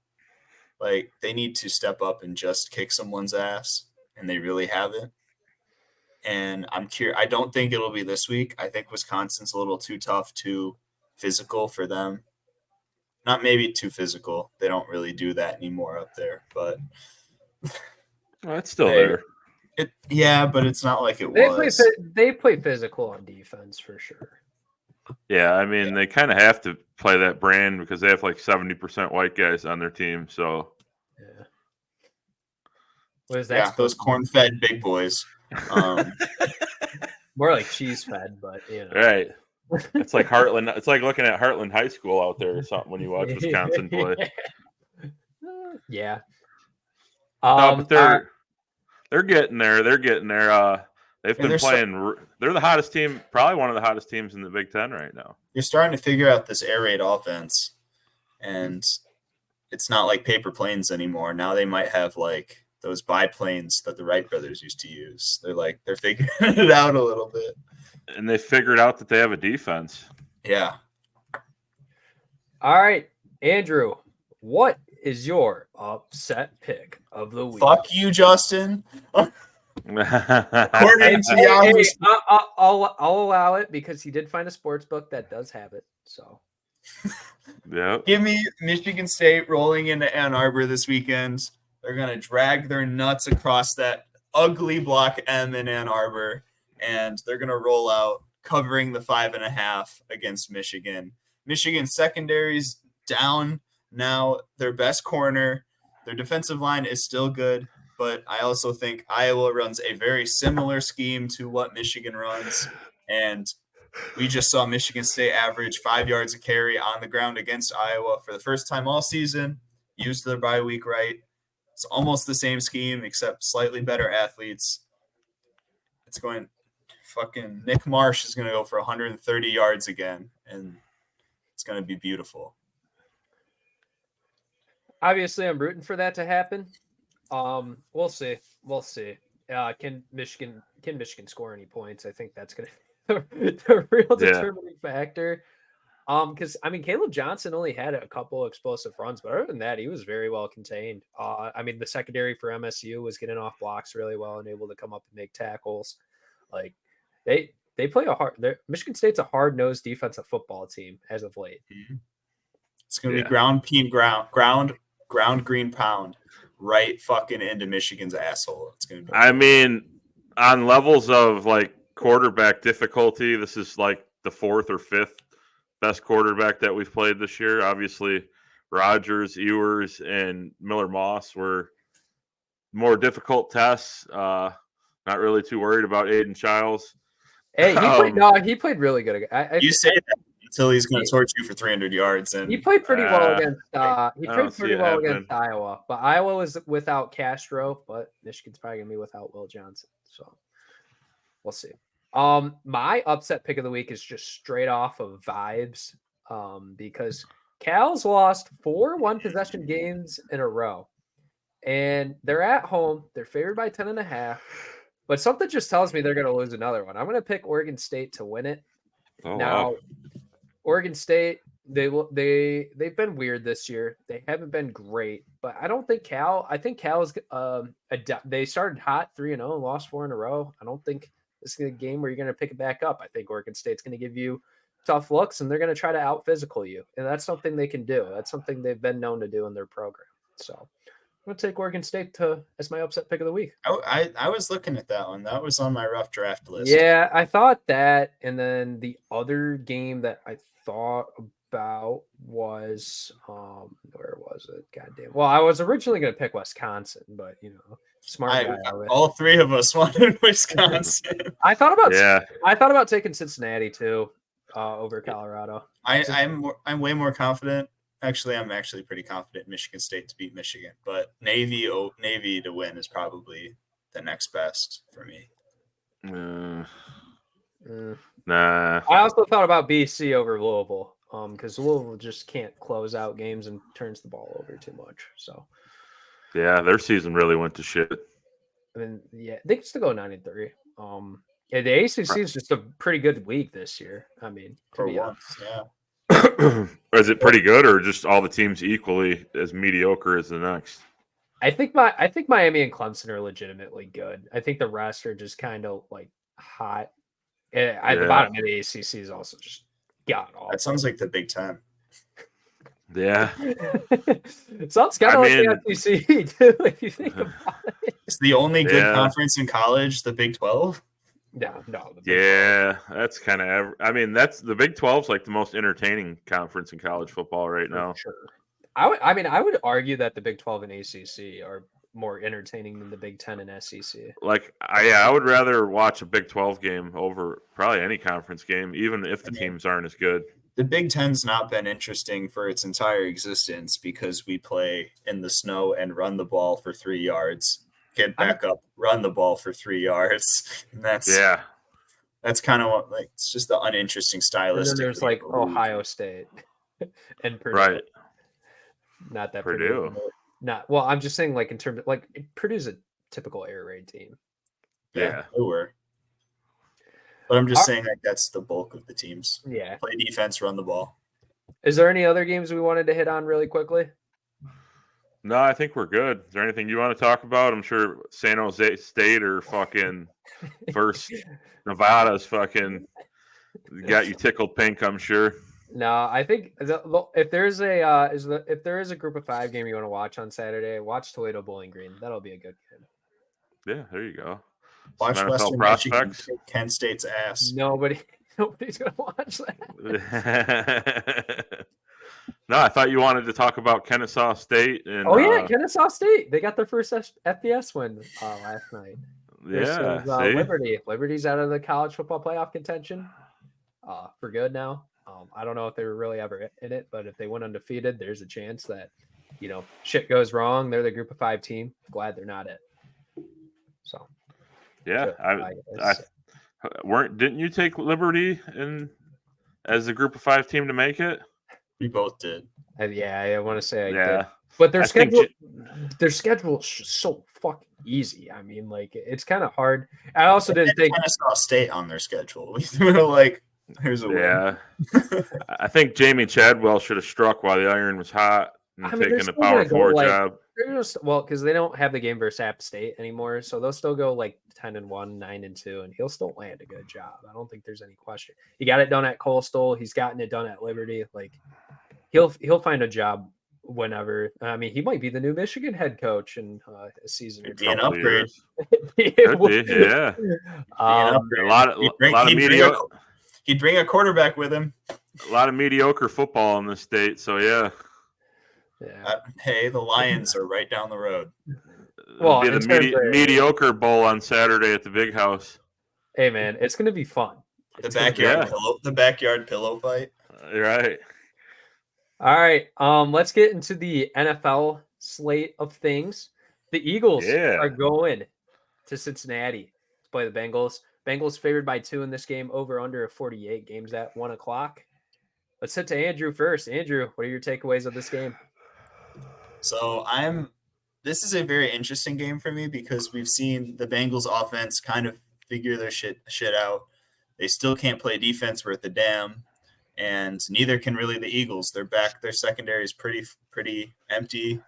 Like they need to step up and just kick someone's ass, and they really haven't. And I'm curious. I don't think it'll be this week. I think Wisconsin's a little too tough, too physical for them. Not maybe too physical. They don't really do that anymore up there, but it's still there. Yeah, but it's not like it was. They play physical on defense for sure. Yeah, they kind of have to play that brand because they have like 70% white guys on their team. So, yeah. What is that? Yeah, those corn-fed big boys. More like cheese-fed, but right. It's like Heartland. It's like looking at Heartland High School out there or something when you watch Wisconsin play. Yeah. No, but they're getting there. They're getting there. They've been playing. They're the hottest team, probably one of the hottest teams in the Big Ten right now. You're starting to figure out this air raid offense, and it's not like paper planes anymore. Now they might have like those biplanes that the Wright brothers used to use. They're figuring it out a little bit. And they figured out that they have a defense. Yeah. All right, Andrew, what is your upset pick of the week? Fuck you, Justin. According to I'll allow it because he did find a sports book that does have it. So, yeah. Give me Michigan State rolling into Ann Arbor this weekend. They're gonna drag their nuts across that ugly block M in Ann Arbor, and they're gonna roll out covering the 5.5 against Michigan. Michigan's secondary's down now. Their best corner, their defensive line is still good. But I also think Iowa runs a very similar scheme to what Michigan runs. And we just saw Michigan State average 5 yards a carry on the ground against Iowa for the first time all season, used their bye week right. It's almost the same scheme, except slightly better athletes. It's going fucking Nick Marsh is going to go for 130 yards again, and it's going to be beautiful. Obviously, I'm rooting for that to happen. We'll see. We'll see. Can Michigan score any points? I think that's going to be the real determining factor. Because I mean, Caleb Johnson only had a couple explosive runs, but other than that, he was very well contained. I mean, the secondary for MSU was getting off blocks really well and able to come up and make tackles. Like they play Michigan State's a hard-nosed defensive football team as of late. It's going to be ground green pound right fucking into Michigan's asshole. It's going to be. I mean, on levels of like quarterback difficulty, this is like the fourth or fifth best quarterback that we've played this year. Obviously, Rodgers, Ewers, and Miller Moss were more difficult tests. Not really too worried about Aiden Childs. Hey, he played really good. You say that until he's going to torch you for 300 yards, and he played pretty well against against Iowa. But Iowa was without Castro, but Michigan's probably going to be without Will Johnson. So we'll see. My upset pick of the week is just straight off of vibes, because Cal's lost 4 one-possession games in a row, and they're at home. They're favored by 10.5, but something just tells me they're going to lose another one. I'm going to pick Oregon State to win it. Wow. Oregon State, they've been weird this year. They haven't been great, but I don't think Cal. I think Cal's they started hot 3-0 and lost 4 in a row. I don't think this is a game where you're going to pick it back up. I think Oregon State's going to give you tough looks, and they're going to try to out-physical you. And that's something they can do. That's something they've been known to do in their program. So I'm going to take Oregon State as my upset pick of the week. I was looking at that one. That was on my rough draft list. Yeah, I thought that. And then the other game that I thought about was, where was it? Goddamn. Well, I was originally going to pick Wisconsin, but, smart guy. All 3 of us wanted Wisconsin. I thought about taking Cincinnati too, over Colorado. I'm way more confident. Actually, I'm actually pretty confident in Michigan State to beat Michigan, but Navy to win is probably the next best for me. Nah. I also thought about BC over Louisville, because Louisville just can't close out games and turns the ball over too much. So. Yeah, their season really went to shit. I mean, yeah, they can still go 9-3. Yeah, the ACC is just a pretty good week this year. I mean, for once, yeah. Is it pretty good, or just all the teams equally as mediocre as the next? I think Miami and Clemson are legitimately good. I think the rest are just kind of like hot. At the bottom of the ACC is also just god awful. That sounds like the Big Ten. Yeah. Sounds kind of like the SEC too, if you think about it. It's the only good conference in college, the Big 12. No. That's kind of. I mean, that's the Big 12's like the most entertaining conference in college football right now. Sure. I would argue that the Big 12 and ACC are more entertaining than the Big 10 and SEC. Like, I would rather watch a Big 12 game over probably any conference game, even if the teams aren't as good. The Big Ten's not been interesting for its entire existence because we play in the snow and run the ball for 3 yards, get back up, run the ball for 3 yards. And that's kind of what, like, it's just the uninteresting stylistic. And then there's like Ohio State and Purdue. Right. Not that Purdue. Well, I'm just saying, like, in terms of, like, Purdue's a typical air raid team. Yeah. They were. But I'm just saying, like, that's the bulk of the teams. Yeah. Play defense, run the ball. Is there any other games we wanted to hit on really quickly? No, I think we're good. Is there anything you want to talk about? I'm sure San Jose State or fucking first Nevada's fucking got you tickled pink, I'm sure. No, I think if there is a group of 5 game you want to watch on Saturday, watch Toledo Bowling Green. That'll be a good game. Yeah, there you go. Watch Some Western Michigan kick Kent State's ass. Nobody's gonna watch that. No, I thought you wanted to talk about Kennesaw State. And, Kennesaw State. They got their first FBS win last night. Yeah, Liberty. Liberty's out of the college football playoff contention for good now. I don't know if they were really ever in it, but if they went undefeated, there's a chance that, shit goes wrong. They're the group of 5 team. Glad they're not it. So, yeah, didn't you take Liberty as a group of 5 team to make it? We both did. I want to say I did. But their schedule's so fucking easy. I mean, like it's kind of hard. I also didn't think Kennesaw State on their schedule. We were like, here's a win. I think Jamie Chadwell should have struck while the iron was hot and taken a power forward job. Because they don't have the game versus App State anymore, so they'll still go like 10-1, 9-2, and he'll still land a good job. I don't think there's any question. He got it done at Coastal. He's gotten it done at Liberty. Like he'll find a job whenever. I mean, he might be the new Michigan head coach in a season. It'd be an upgrade. Yeah. A lot of mediocre. He'd bring a quarterback with him. A lot of mediocre football in this state. So yeah. Hey, the Lions are right down the road. Well, it'll be the mediocre bowl on Saturday at the Big House. Hey man, it's going to be fun. The backyard pillow fight. Right. All right. Let's get into the NFL slate of things. The Eagles are going to Cincinnati to play the Bengals. Bengals favored by 2 in this game, over under a 48. Games at 1:00. Let's hit to Andrew first. Andrew, what are your takeaways of this game? So this is a very interesting game for me because we've seen the Bengals offense kind of figure their shit out. They still can't play defense worth a damn, and neither can really the Eagles. They're back. Their secondary is pretty empty.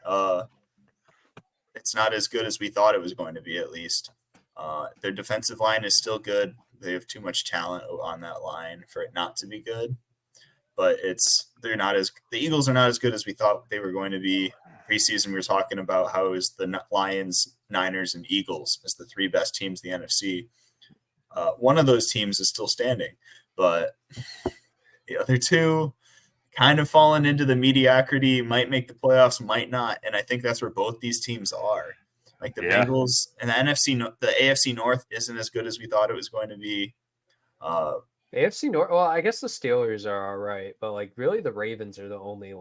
It's not as good as we thought it was going to be, at least. Their defensive line is still good. They have too much talent on that line for it not to be good. But the Eagles are not as good as we thought they were going to be. Preseason, we were talking about how it was the Lions, Niners, and Eagles as the 3 best teams in the NFC. One of those teams is still standing, but the other 2 kind of fallen into the mediocrity, might make the playoffs, might not. And I think that's where both these teams are. Like the Bengals and the AFC North isn't as good as we thought it was going to be. AFC North, well, I guess the Steelers are all right, but like really the Ravens are the only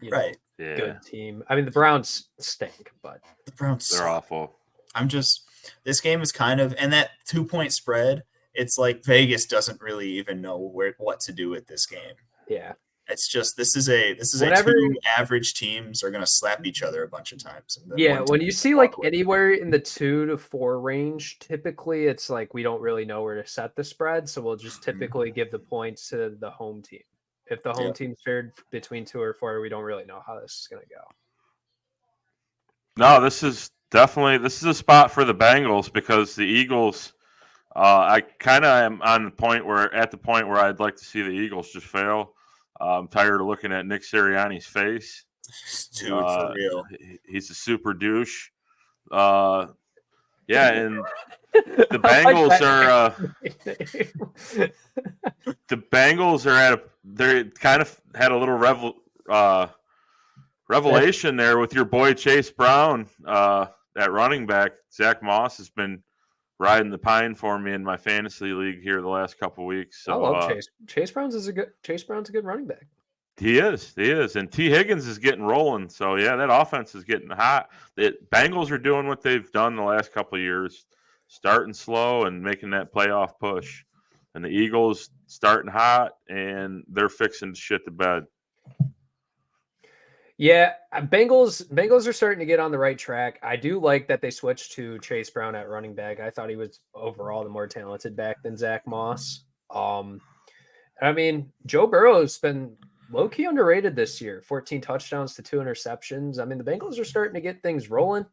good team. I mean, the Browns stink, but the Browns they're awful. This game is kind of, and that 2-point spread, it's like Vegas doesn't really even know what to do with this game. Yeah. It's just, this is a 2 average teams are going to slap each other a bunch of times. When you see like anywhere in the 2 to 4 range, typically it's like we don't really know where to set the spread, so we'll just typically give the points to the home team. If the home team's fared between 2 or 4, we don't really know how this is going to go. No, this is a spot for the Bengals because the Eagles. I kind of am at the point where I'd like to see the Eagles just fail. I'm tired of looking at Nick Sirianni's face. Dude, for real. He's a super douche. And the Bengals are they kind of had a little revelation there with your boy Chase Brown at running back. Zach Moss has been riding the pine for me in my fantasy league here the last couple of weeks. So, I love Chase. Chase Brown's a good running back. He is, and T. Higgins is getting rolling. So yeah, that offense is getting hot. The Bengals are doing what they've done the last couple of years, starting slow and making that playoff push. And the Eagles starting hot, and they're fixing to shit the bed. Yeah, Bengals are starting to get on the right track. I do like that they switched to Chase Brown at running back. I thought he was overall the more talented back than Zach Moss. I mean, Joe Burrow has been low-key underrated this year. 14 touchdowns to 2 interceptions. I mean, the Bengals are starting to get things rolling.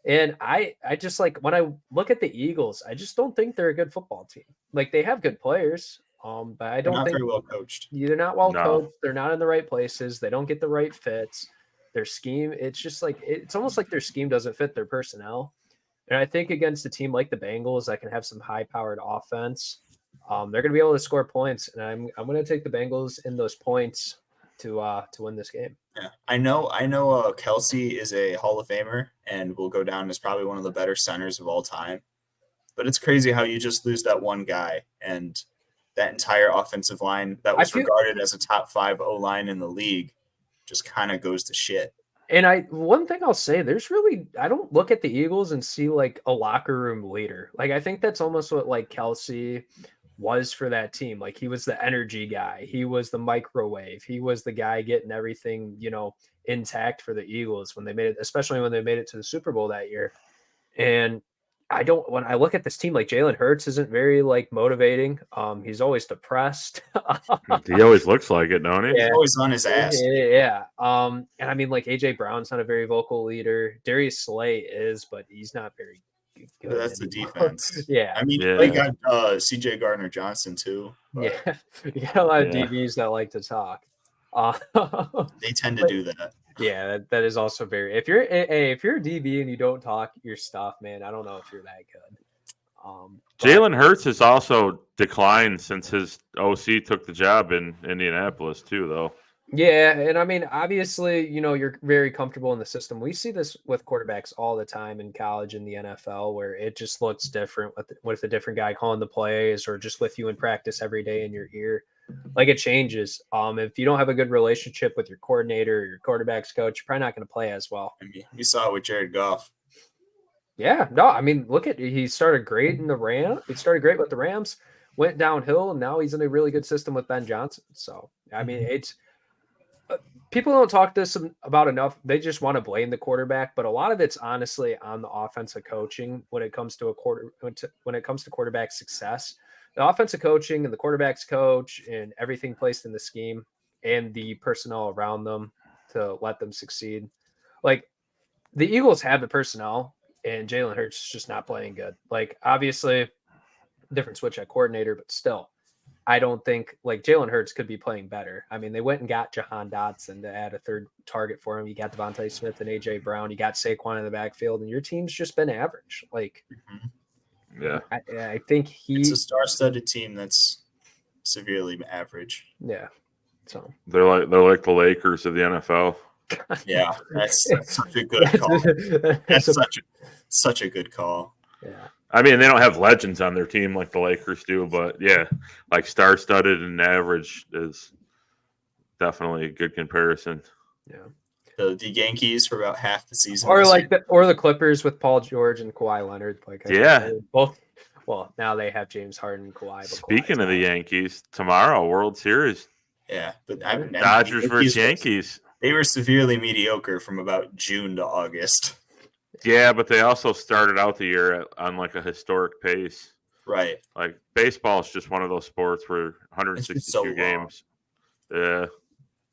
And I just like when I look at the Eagles, I just don't think they're a good football team. Like they have good players. But I don't think very well coached. They're not well coached. They're not in the right places. They don't get the right fits. Their scheme, it's just like it's almost like their scheme doesn't fit their personnel. And I think against a team like the Bengals that can have some high-powered offense, they're going to be able to score points. And I'm going to take the Bengals in those points to win this game. Yeah, I know. Kelsey is a Hall of Famer and will go down as probably one of the better centers of all time. But it's crazy how you just lose that one guy and that entire offensive line that was regarded as a top 5 O-line in the league just kind of goes to shit. And one thing I'll say, I don't look at the Eagles and see like a locker room leader. Like I think that's almost what like Kelsey was for that team. Like he was the energy guy. He was the microwave. He was the guy getting everything, intact for the Eagles when they made it, especially when they made it to the Super Bowl that year. And when I look at this team, like Jalen Hurts isn't very like motivating. He's always depressed. He always looks like it, don't he? He's always on his ass. Yeah. And I mean, like AJ Brown's not a very vocal leader. Darius Slay is, but he's not very good. But that's anymore. the defense. Yeah. I mean, Yeah. they got CJ Gardner-Johnson too. Yeah. You got a lot of DBs that like to talk. They tend to do that. Yeah, that is also very. If you're a DB and you don't talk your stuff, man, I don't know if you're that good. Jalen Hurts has also declined since his OC took the job in Indianapolis too, though. Yeah, and I mean, obviously, you're very comfortable in the system. We see this with quarterbacks all the time in college and the NFL, where it just looks different with a different guy calling the plays, or just with you in practice every day in your ear. Like it changes. If you don't have a good relationship with your coordinator or your quarterback's coach, you're probably not going to play as well. I mean, you saw it with Jared Goff. Yeah, no, I mean, he started great in the Rams. He started great with the Rams, went downhill, and now he's in a really good system with Ben Johnson. So, I mean, it's people don't talk this about enough. They just want to blame the quarterback, but a lot of it's honestly on the offensive coaching when it comes to quarterback success. The offensive coaching and the quarterback's coach and everything placed in the scheme and the personnel around them to let them succeed. Like the Eagles have the personnel and Jalen Hurts is just not playing good. Like obviously different switch at coordinator, but still, I don't think like Jalen Hurts could be playing better. I mean, they went and got Jahan Dotson to add a third target for him. You got Devontae Smith and AJ Brown. You got Saquon in the backfield, and your team's just been average. Like, yeah, I think it's a star-studded team that's severely average. Yeah, so they're like the Lakers of the NFL. Yeah, that's such a good call. That's such a good call. Yeah. I mean, they don't have legends on their team like the Lakers do, but yeah, like star-studded and average is definitely a good comparison. Yeah. The Yankees for about half the season, or like the Clippers with Paul George and Kawhi Leonard. Like both. Well, now they have James Harden and Kawhi. Speaking of the Yankees, tomorrow World Series. Yeah, but Dodgers versus Yankees. They were severely mediocre from about June to August. Yeah, but they also started out the year on like a historic pace. Right. Like baseball is just one of those sports where 162 games. Yeah.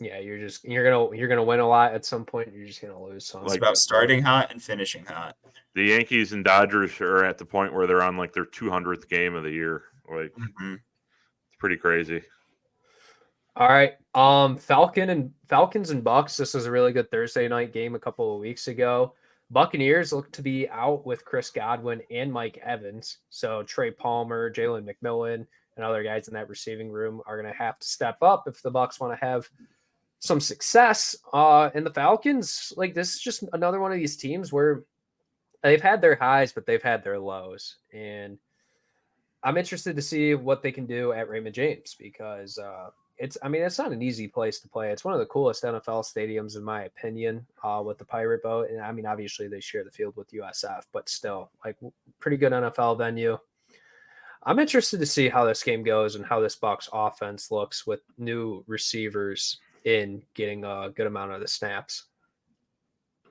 Yeah, you're gonna win a lot at some point. You're just gonna lose some. It's about starting hot and finishing hot. The Yankees and Dodgers are at the point where they're on like their 200th game of the year. Like it's pretty crazy. All right. Falcons and Bucks. This was a really good Thursday night game a couple of weeks ago. Buccaneers look to be out with Chris Godwin and Mike Evans. So Trey Palmer, Jalen McMillan, and other guys in that receiving room are going to have to step up if the Bucs want to have some success. And the Falcons, like this is just another one of these teams where they've had their highs, but they've had their lows. And I'm interested to see what they can do at Raymond James because it's not an easy place to play. It's one of the coolest NFL stadiums, in my opinion, with the Pirate Boat. And I mean, obviously they share the field with USF, but still like pretty good NFL venue. I'm interested to see how this game goes and how this Bucs offense looks with new receivers in getting a good amount of the snaps.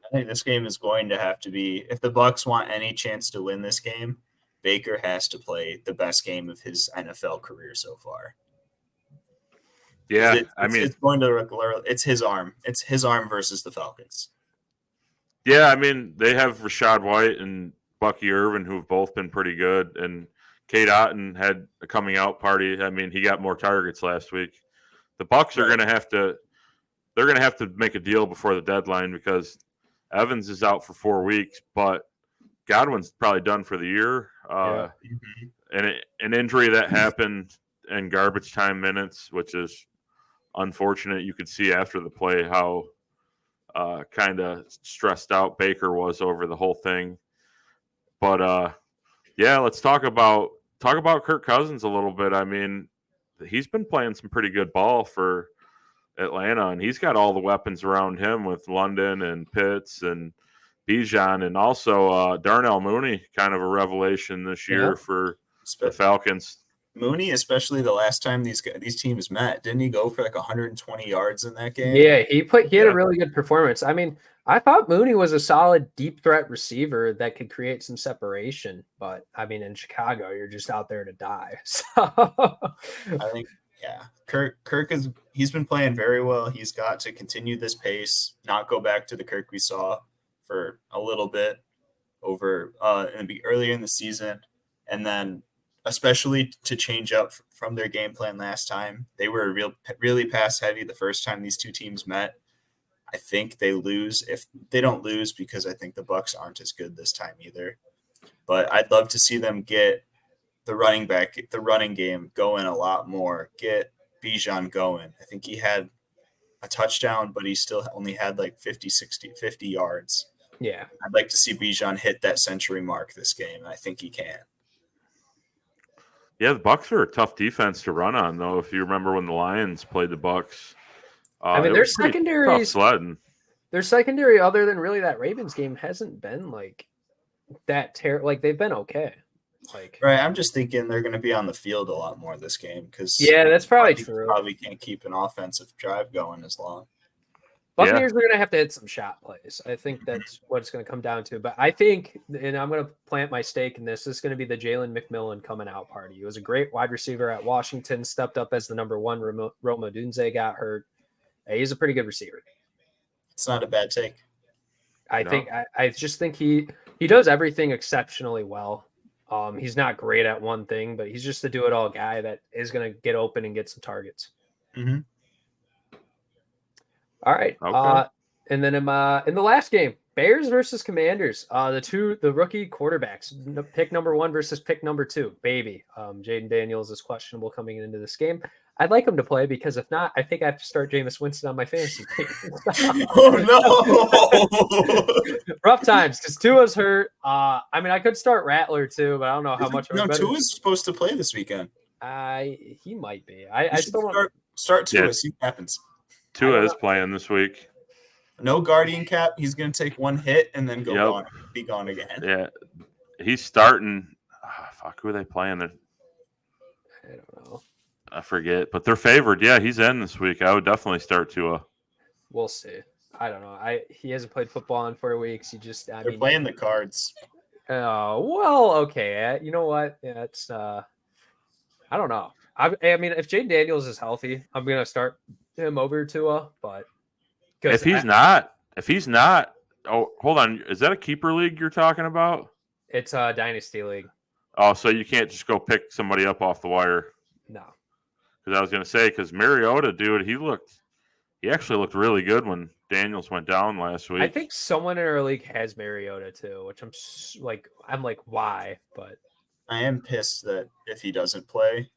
I think this game is going to have to be, if the Bucs want any chance to win this game, Baker has to play the best game of his NFL career so far. Yeah, it's going to it's his arm. It's his arm versus the Falcons. Yeah, I mean, they have Rashad White and Bucky Irvin, who've both been pretty good, and Cade Otton had a coming out party. I mean, he got more targets last week. The Bucs are going to have to. They're going to have to make a deal before the deadline because Evans is out for 4 weeks, but Godwin's probably done for the year. And an injury that happened in garbage time minutes, which is unfortunate. You could see after the play how kind of stressed out Baker was over the whole thing. But yeah, let's talk about Kirk Cousins a little bit. I mean, he's been playing some pretty good ball for Atlanta, and he's got all the weapons around him with London and Pitts and Bijan, and also Darnell Mooney, kind of a revelation this year for the Falcons. Mooney, especially the last time these teams met, didn't he go for like 120 yards in that game? Yeah, he had a really good performance. I mean, I thought Mooney was a solid deep threat receiver that could create some separation, but I mean, in Chicago, you're just out there to die. So I think, yeah, Kirk he's been playing very well. He's got to continue this pace, not go back to the Kirk we saw for a little bit over earlier in the season, and then especially to change up from their game plan last time. They were really pass heavy the first time these two teams met. I think they lose. If they don't lose, because I think the Bucs aren't as good this time either. But I'd love to see them get the running game going a lot more. Get Bijan going. I think he had a touchdown, but he still only had like 50 yards. Yeah. I'd like to see Bijan hit that century mark this game, and I think he can. Yeah, the Bucs are a tough defense to run on, though. If you remember when the Lions played the Bucs, I mean, their secondary, other than really that Ravens game, hasn't been like that terrible. Like they've been okay. Like right, I'm just thinking they're going to be on the field a lot more this game because that's probably true. Probably can't keep an offensive drive going as long. Buccaneers are going to have to hit some shot plays. I think that's what it's going to come down to. But I think, and I'm going to plant my stake in this is going to be the Jalen McMillan coming out party. He was a great wide receiver at Washington, stepped up as the number one. Rome Odunze got hurt. He's a pretty good receiver. It's not a bad take. I just think he does everything exceptionally well. He's not great at one thing, but he's just a do-it-all guy that is going to get open and get some targets. Mm-hmm. All right. Okay. And then in the last game, Bears versus Commanders. The rookie quarterbacks, pick number 1 versus pick number 2. Baby. Jaden Daniels is questionable coming into this game. I'd like him to play because if not, I think I have to start Jameis Winston on my fantasy team. Oh no! Rough times because Tua's hurt. I mean, I could start Rattler too, but I don't know how much. No, Tua's supposed to play this weekend. He might be. I still want start Tua. See what happens. Tua is playing this week. No guardian cap. He's going to take one hit and then be gone again. Yeah, he's starting. Who are they playing? I don't know. I forget, but they're favored. Yeah, he's in this week. I would definitely start Tua. We'll see. I don't know. He hasn't played football in 4 weeks. They're playing the Cards. Oh well, okay. You know what? Yeah, it's I don't know. I mean, if Jaden Daniels is healthy, I'm gonna start him over Tua. But if he's not, oh, hold on. Is that a keeper league you're talking about? It's a dynasty league. Oh, so you can't just go pick somebody up off the wire? No. Because I was going to say, because Mariota, dude, he actually looked really good when Daniels went down last week. I think someone in our league has Mariota too, which I'm like, why? But I am pissed that if he doesn't play,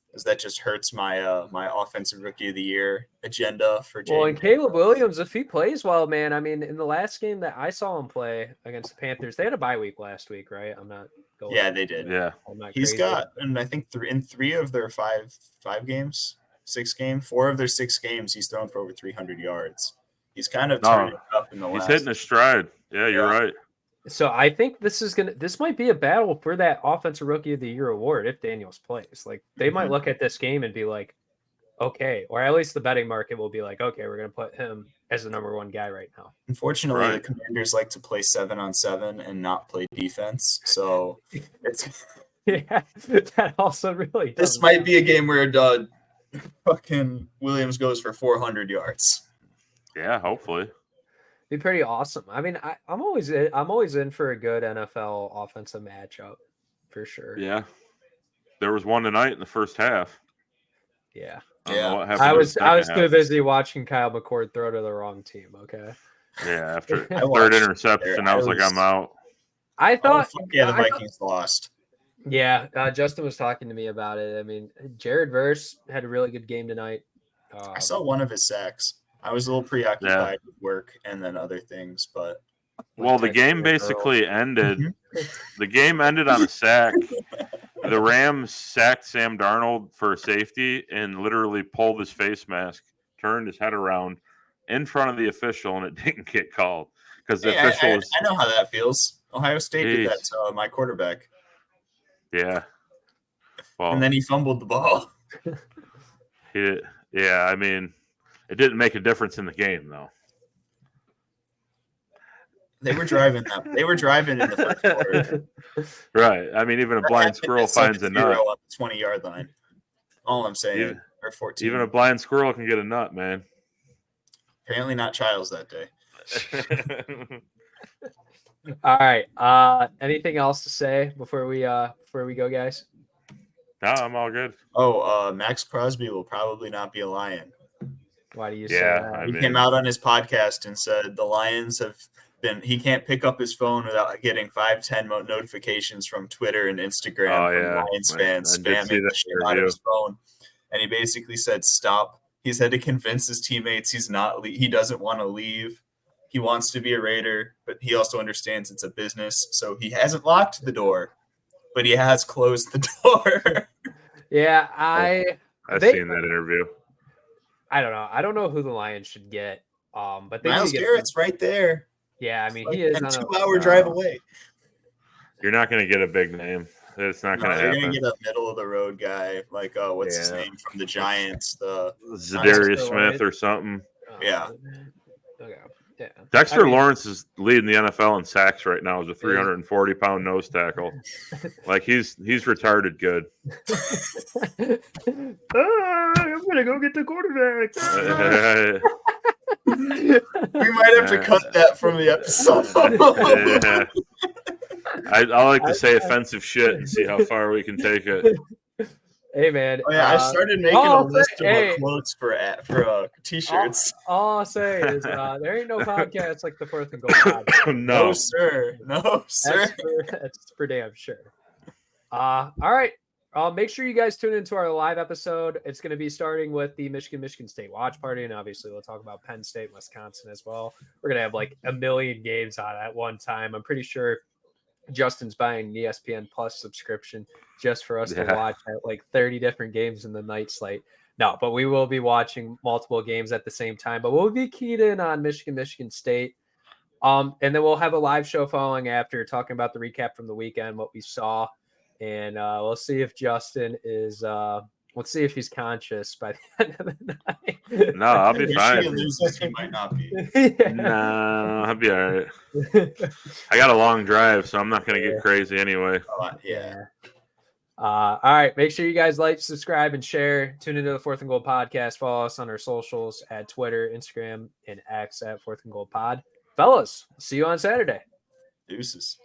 because that just hurts my my offensive rookie of the year agenda for James. Well, and Caleb Williams, if he plays well, man, I mean, in the last game that I saw him play against the Panthers, they had a bye week last week, right? I'm not going. Yeah, they did. Yeah, he's got, and I think in 3 of their 5 games, 6 games, 4 of their 6 games, he's thrown for over 300 yards. He's kind of turning it up in the last. He's hitting his stride. Yeah, you're right. So I think this might be a battle for that offensive rookie of the year award if Daniels plays. Like they might look at this game and be like, okay, or at least the betting market will be like, okay, we're going to put him as the number 1 guy right now. Unfortunately, the Commanders like to play 7-on-7 and not play defense. So it's that also really this might be a game where fucking Williams goes for 400 yards. Yeah, hopefully. Be pretty awesome. I mean, I'm always in for a good NFL offensive matchup for sure. Yeah, there was one tonight in the first half. Yeah, I was too busy watching Kyle McCord throw to the wrong team. Okay. Yeah, after third interception, I was like, I'm out. I thought, the Vikings lost. Yeah, Justin was talking to me about it. I mean, Jared Verse had a really good game tonight. I saw one of his sacks. I was a little preoccupied with work and then other things, but the game basically ended. The game ended on a sack. The Rams sacked Sam Darnold for a safety and literally pulled his face mask, turned his head around in front of the official, and it didn't get called because the official was. I know how that feels. Ohio State did that to my quarterback. Yeah. Well, and then he fumbled the ball. Yeah, I mean, it didn't make a difference in the game, though. They were driving in the first quarter. Right. I mean, even a blind squirrel finds a nut. On the 20-yard line. All I'm saying. Or 14. Even a blind squirrel can get a nut, man. Apparently not Childs that day. All right. Anything else to say before we go, guys? No, I'm all good. Oh, Max Crosby will probably not be a Lion. Why do you say that? He came out on his podcast and said the Lions have been. He can't pick up his phone without getting 5-10 notifications from Twitter and Instagram from Lions fans spamming the shit out of his phone. And he basically said, "Stop." He's had to convince his teammates he doesn't want to leave. He wants to be a Raider, but he also understands it's a business. So he hasn't locked the door, but he has closed the door. Yeah, I've seen that interview. I don't know. I don't know who the Lions should get. But they Myles Garrett's right there. Yeah, I mean, he is on a 2-hour drive away. You're not going to get a big name. It's not going to happen. You're going to get a middle of the road guy like what's his name from the Giants, the Zadarius Smith or something. Yeah. Okay. Yeah. Dexter Lawrence is leading the NFL in sacks right now as a 340-pound nose tackle. Like he's retarded good. I'm gonna go get the quarterback. We might have to cut that from the episode. I like to say offensive shit and see how far we can take it. Hey man! Oh, yeah, I started making a list of quotes for t-shirts. All I'll say is there ain't no podcast like the Fourth and Goal podcast. No, sir. That's for damn sure. All right. Make sure you guys tune into our live episode. It's going to be starting with the Michigan State watch party, and obviously we'll talk about Penn State, Wisconsin as well. We're going to have like a million games on at one time. I'm pretty sure Justin's buying the ESPN Plus subscription just for us to watch like 30 different games in the night slate. No, but we will be watching multiple games at the same time, but we'll be keyed in on Michigan State. And then we'll have a live show following after talking about the recap from the weekend, what we saw. And we'll see if Justin is let's see if he's conscious by the end of the night. No, I'll be fine. He might not be. No, I'll be all right. I got a long drive, so I'm not going to get crazy anyway. All right. Make sure you guys like, subscribe, and share. Tune into the Fourth and Goal podcast. Follow us on our socials at Twitter, Instagram, and X at Fourth and Goal Pod. Fellas, see you on Saturday. Deuces.